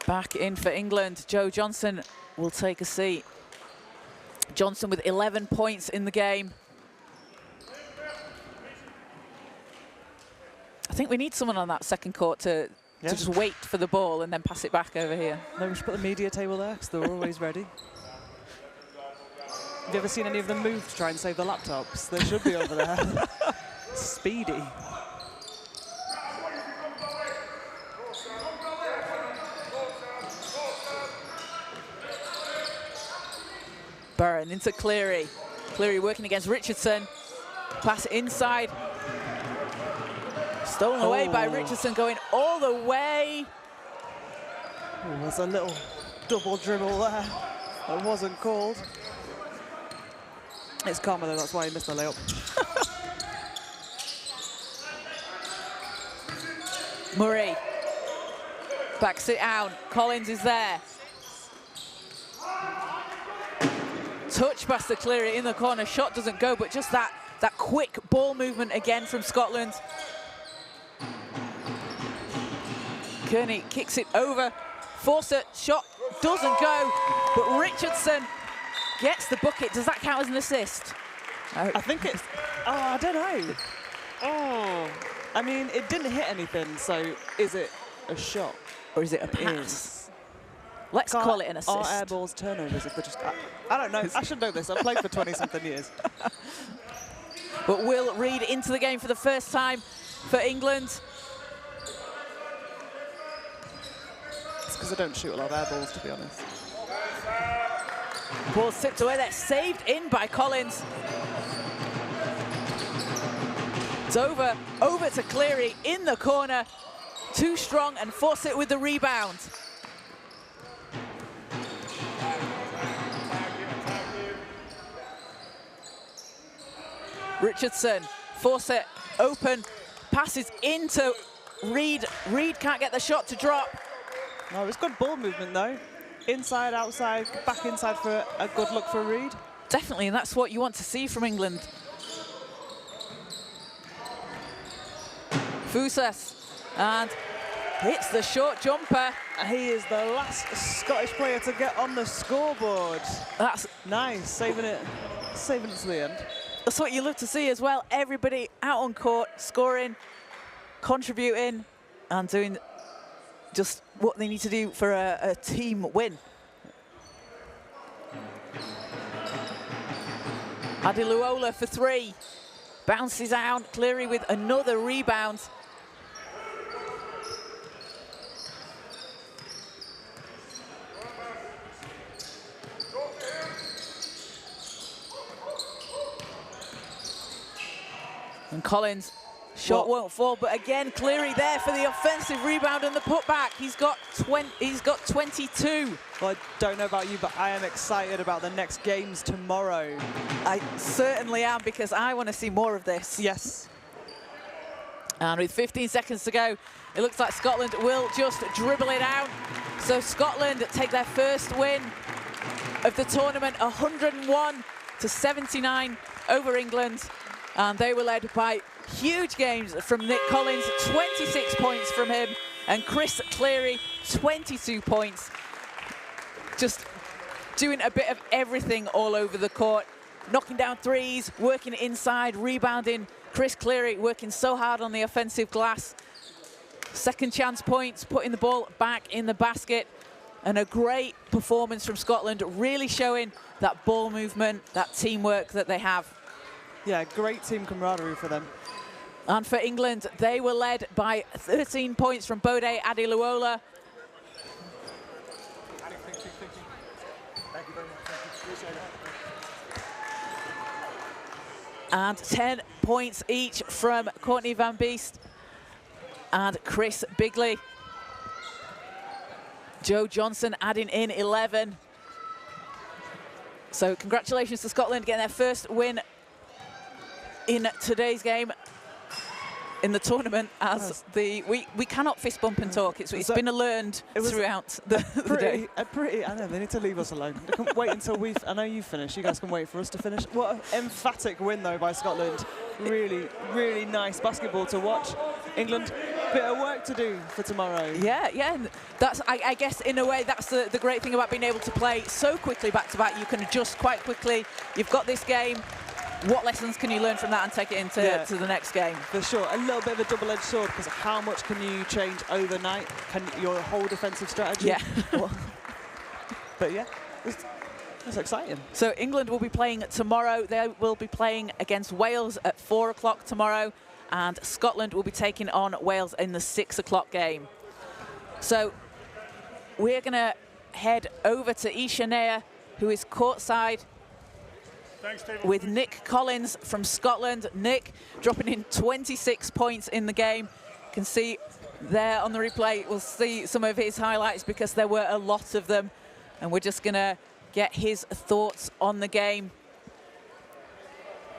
back in for England. Joe Johnson will take a seat. Johnson with 11 points in the game. I think we need someone on that second court to just wait for the ball and then pass it back over here. No, we should put the media table there because they're always ready. Have you ever seen any of them move to try and save the laptops? They should be over there. Speedy. Barron into Cleary. Cleary working against Richardson. Pass inside. Stolen away by Richardson, going all the way. Oh, there's a little double dribble there. That wasn't called. It's karma though, that's why he missed the layup. Murray backs it out. Collins is there. Touch pass to Cleary in the corner. Shot doesn't go, but just that quick ball movement again from Scotland. Kearney kicks it over. Fawcett shot doesn't go, but Richardson gets the bucket. Does that count as an assist? I think it's, I don't know. Oh, I mean, it didn't hit anything, so is it a shot? Or is it a pass? Let's call it an assist. Are air balls turnovers if they're just... I don't know. I should know this. I've played for 20-something years. But Will Reid into the game for the first time for England. It's because I don't shoot a lot of air balls, to be honest. Ball tipped away there. Saved in by Collins. Dover over to Cleary in the corner. Too strong, and Fawcett with the rebound. Richardson, Fawcett open, passes into Reid. Reid can't get the shot to drop. No, it's good ball movement though. Inside, outside, back inside for a good look for Reid. Definitely, and that's what you want to see from England. Fousas, and hits the short jumper. He is the last Scottish player to get on the scoreboard. That's nice, saving it to the end. That's what you love to see as well. Everybody out on court, scoring, contributing, and doing just what they need to do for a team win. Adiluola for 3. Bounces out. Cleary with another rebound. And Collins, shot won't fall, but again, Cleary there for the offensive rebound and the putback. He's got 22. Well, I don't know about you, but I am excited about the next games tomorrow. I certainly am, because I want to see more of this. Yes. And with 15 seconds to go, it looks like Scotland will just dribble it out. So Scotland take their first win of the tournament, 101-79 over England. And they were led by huge games from Nick Collins, 26 points from him, and Chris Cleary, 22 points. Just doing a bit of everything all over the court, knocking down threes, working inside, rebounding. Chris Cleary working so hard on the offensive glass. Second chance points, putting the ball back in the basket. And a great performance from Scotland, really showing that ball movement, that teamwork that they have. Yeah, great team camaraderie for them. And for England, they were led by 13 points from Bode Adiluola. And 10 points each from Courtney Van Beest and Chris Bigley. Joe Johnson adding in 11. So congratulations to Scotland getting their first win in today's game in the tournament. As we cannot fist bump and talk. It's been learned throughout the day. I know, they need to leave us alone. They can wait until I know you finish. You guys can wait for us to finish. What an emphatic win, though, by Scotland. Really, really nice basketball to watch. England, bit of work to do for tomorrow. Yeah. And that's, I guess, in a way, that's the great thing about being able to play so quickly back-to-back. You can adjust quite quickly. You've got this game. What lessons can you learn from that and take it into to the next game? For sure. A little bit of a double-edged sword, because how much can you change overnight? Can your whole defensive strategy? Yeah. But yeah, it's exciting. So England will be playing tomorrow. They will be playing against Wales at 4 o'clock tomorrow. And Scotland will be taking on Wales in the 6 o'clock game. So we're going to head over to Isha Nair, who is courtside with Nick Collins from Scotland. Nick dropping in 26 points in the game. You can see there on the replay, we'll see some of his highlights because there were a lot of them. And we're just going to get his thoughts on the game.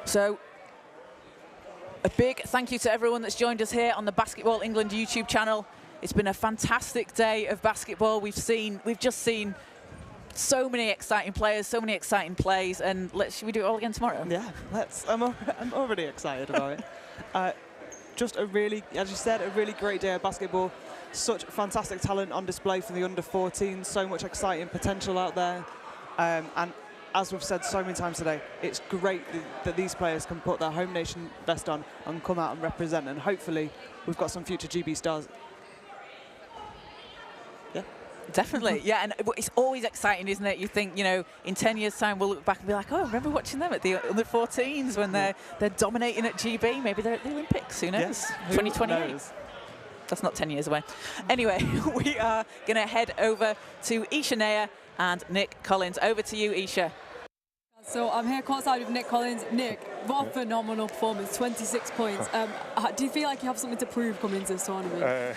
So a big thank you to everyone that's joined us here on the Basketball England YouTube channel. It's been a fantastic day of basketball. We've just seen so many exciting players, so many exciting plays, and should we do it all again tomorrow? Yeah, let's. I'm already excited about it. Just a really, as you said, a really great day of basketball. Such fantastic talent on display from the under-14. So much exciting potential out there, and as we've said so many times today, it's great that these players can put their home nation vest on and come out and represent, and hopefully we've got some future GB stars. Yeah. Definitely, yeah, and it's always exciting, isn't it? You think, in 10 years' time we'll look back and be like, oh, I remember watching them at the under-14s when they're dominating at GB. Maybe they're at the Olympics, who knows? Yeah. 2028. That's not 10 years away. Anyway, we are going to head over to Isha Nair and Nick Collins. Over to you, Isha. So I'm here courtside with Nick Collins. Nick, what a phenomenal performance, 26 points. Do you feel like you have something to prove coming into this tournament?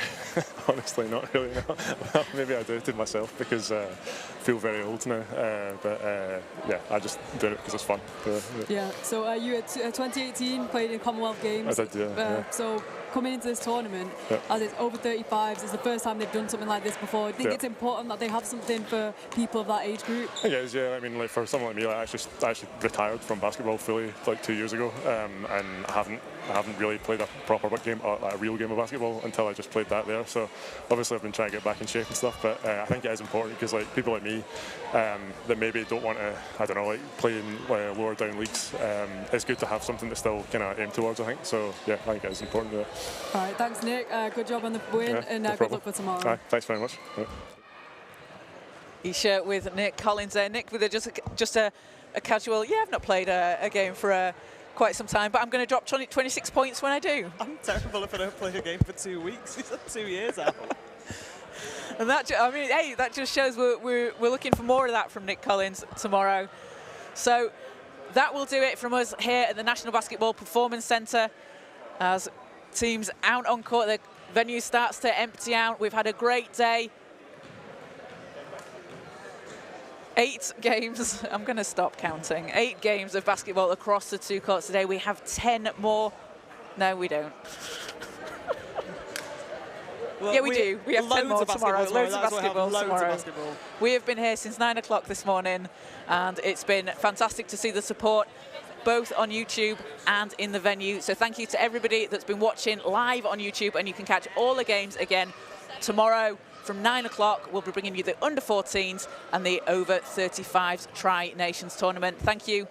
Honestly, not really, no. Well, maybe I do to myself because I feel very old now. Yeah, I just do it because it's fun. Yeah, so you at 2018 played in Commonwealth Games. I did, yeah. So coming into this tournament, as it's over 35s, it's the first time they've done something like this before. I think it's important that they have something for people of that age group. I guess, yeah. I mean, like for someone like me, I actually retired from basketball fully like 2 years ago, and I haven't really played a proper game, a real game of basketball until I just played that there. So obviously I've been trying to get back in shape and stuff, but I think it is important because like people like me that maybe don't want to, I don't know, like play in lower down leagues, it's good to have something to still kind of aim towards, I think. So yeah, I think it is important. All right, thanks Nick. Good job on the win, and good luck for tomorrow. Thanks very much. Isha with Nick Collins there. Nick with just a a casual, yeah, I've not played a game for quite some time, but I'm going to drop 26 points when I do. I'm terrible if I don't play a game for 2 weeks. He's had 2 years out. And that, I mean, hey, that just shows we're looking for more of that from Nick Collins tomorrow. So that will do it from us here at the National Basketball Performance Centre. As teams out on court, the venue starts to empty out. We've had a great day. 8 games, I'm going to stop counting. 8 games of basketball across the 2 courts today. We have 10 more. No, we don't. Well, yeah, we do. We have 10 more tomorrow. Loads of basketball tomorrow. We have been here since 9 o'clock this morning, and it's been fantastic to see the support both on YouTube and in the venue. So thank you to everybody that's been watching live on YouTube, and you can catch all the games again tomorrow from 9 o'clock. We'll be bringing you the under-14s and the over-35s Tri-Nations tournament. Thank you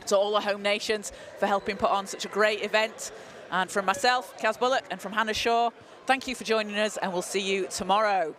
to all the home nations for helping put on such a great event. And from myself, Kaz Bullock, and from Hannah Shaw, thank you for joining us, and we'll see you tomorrow.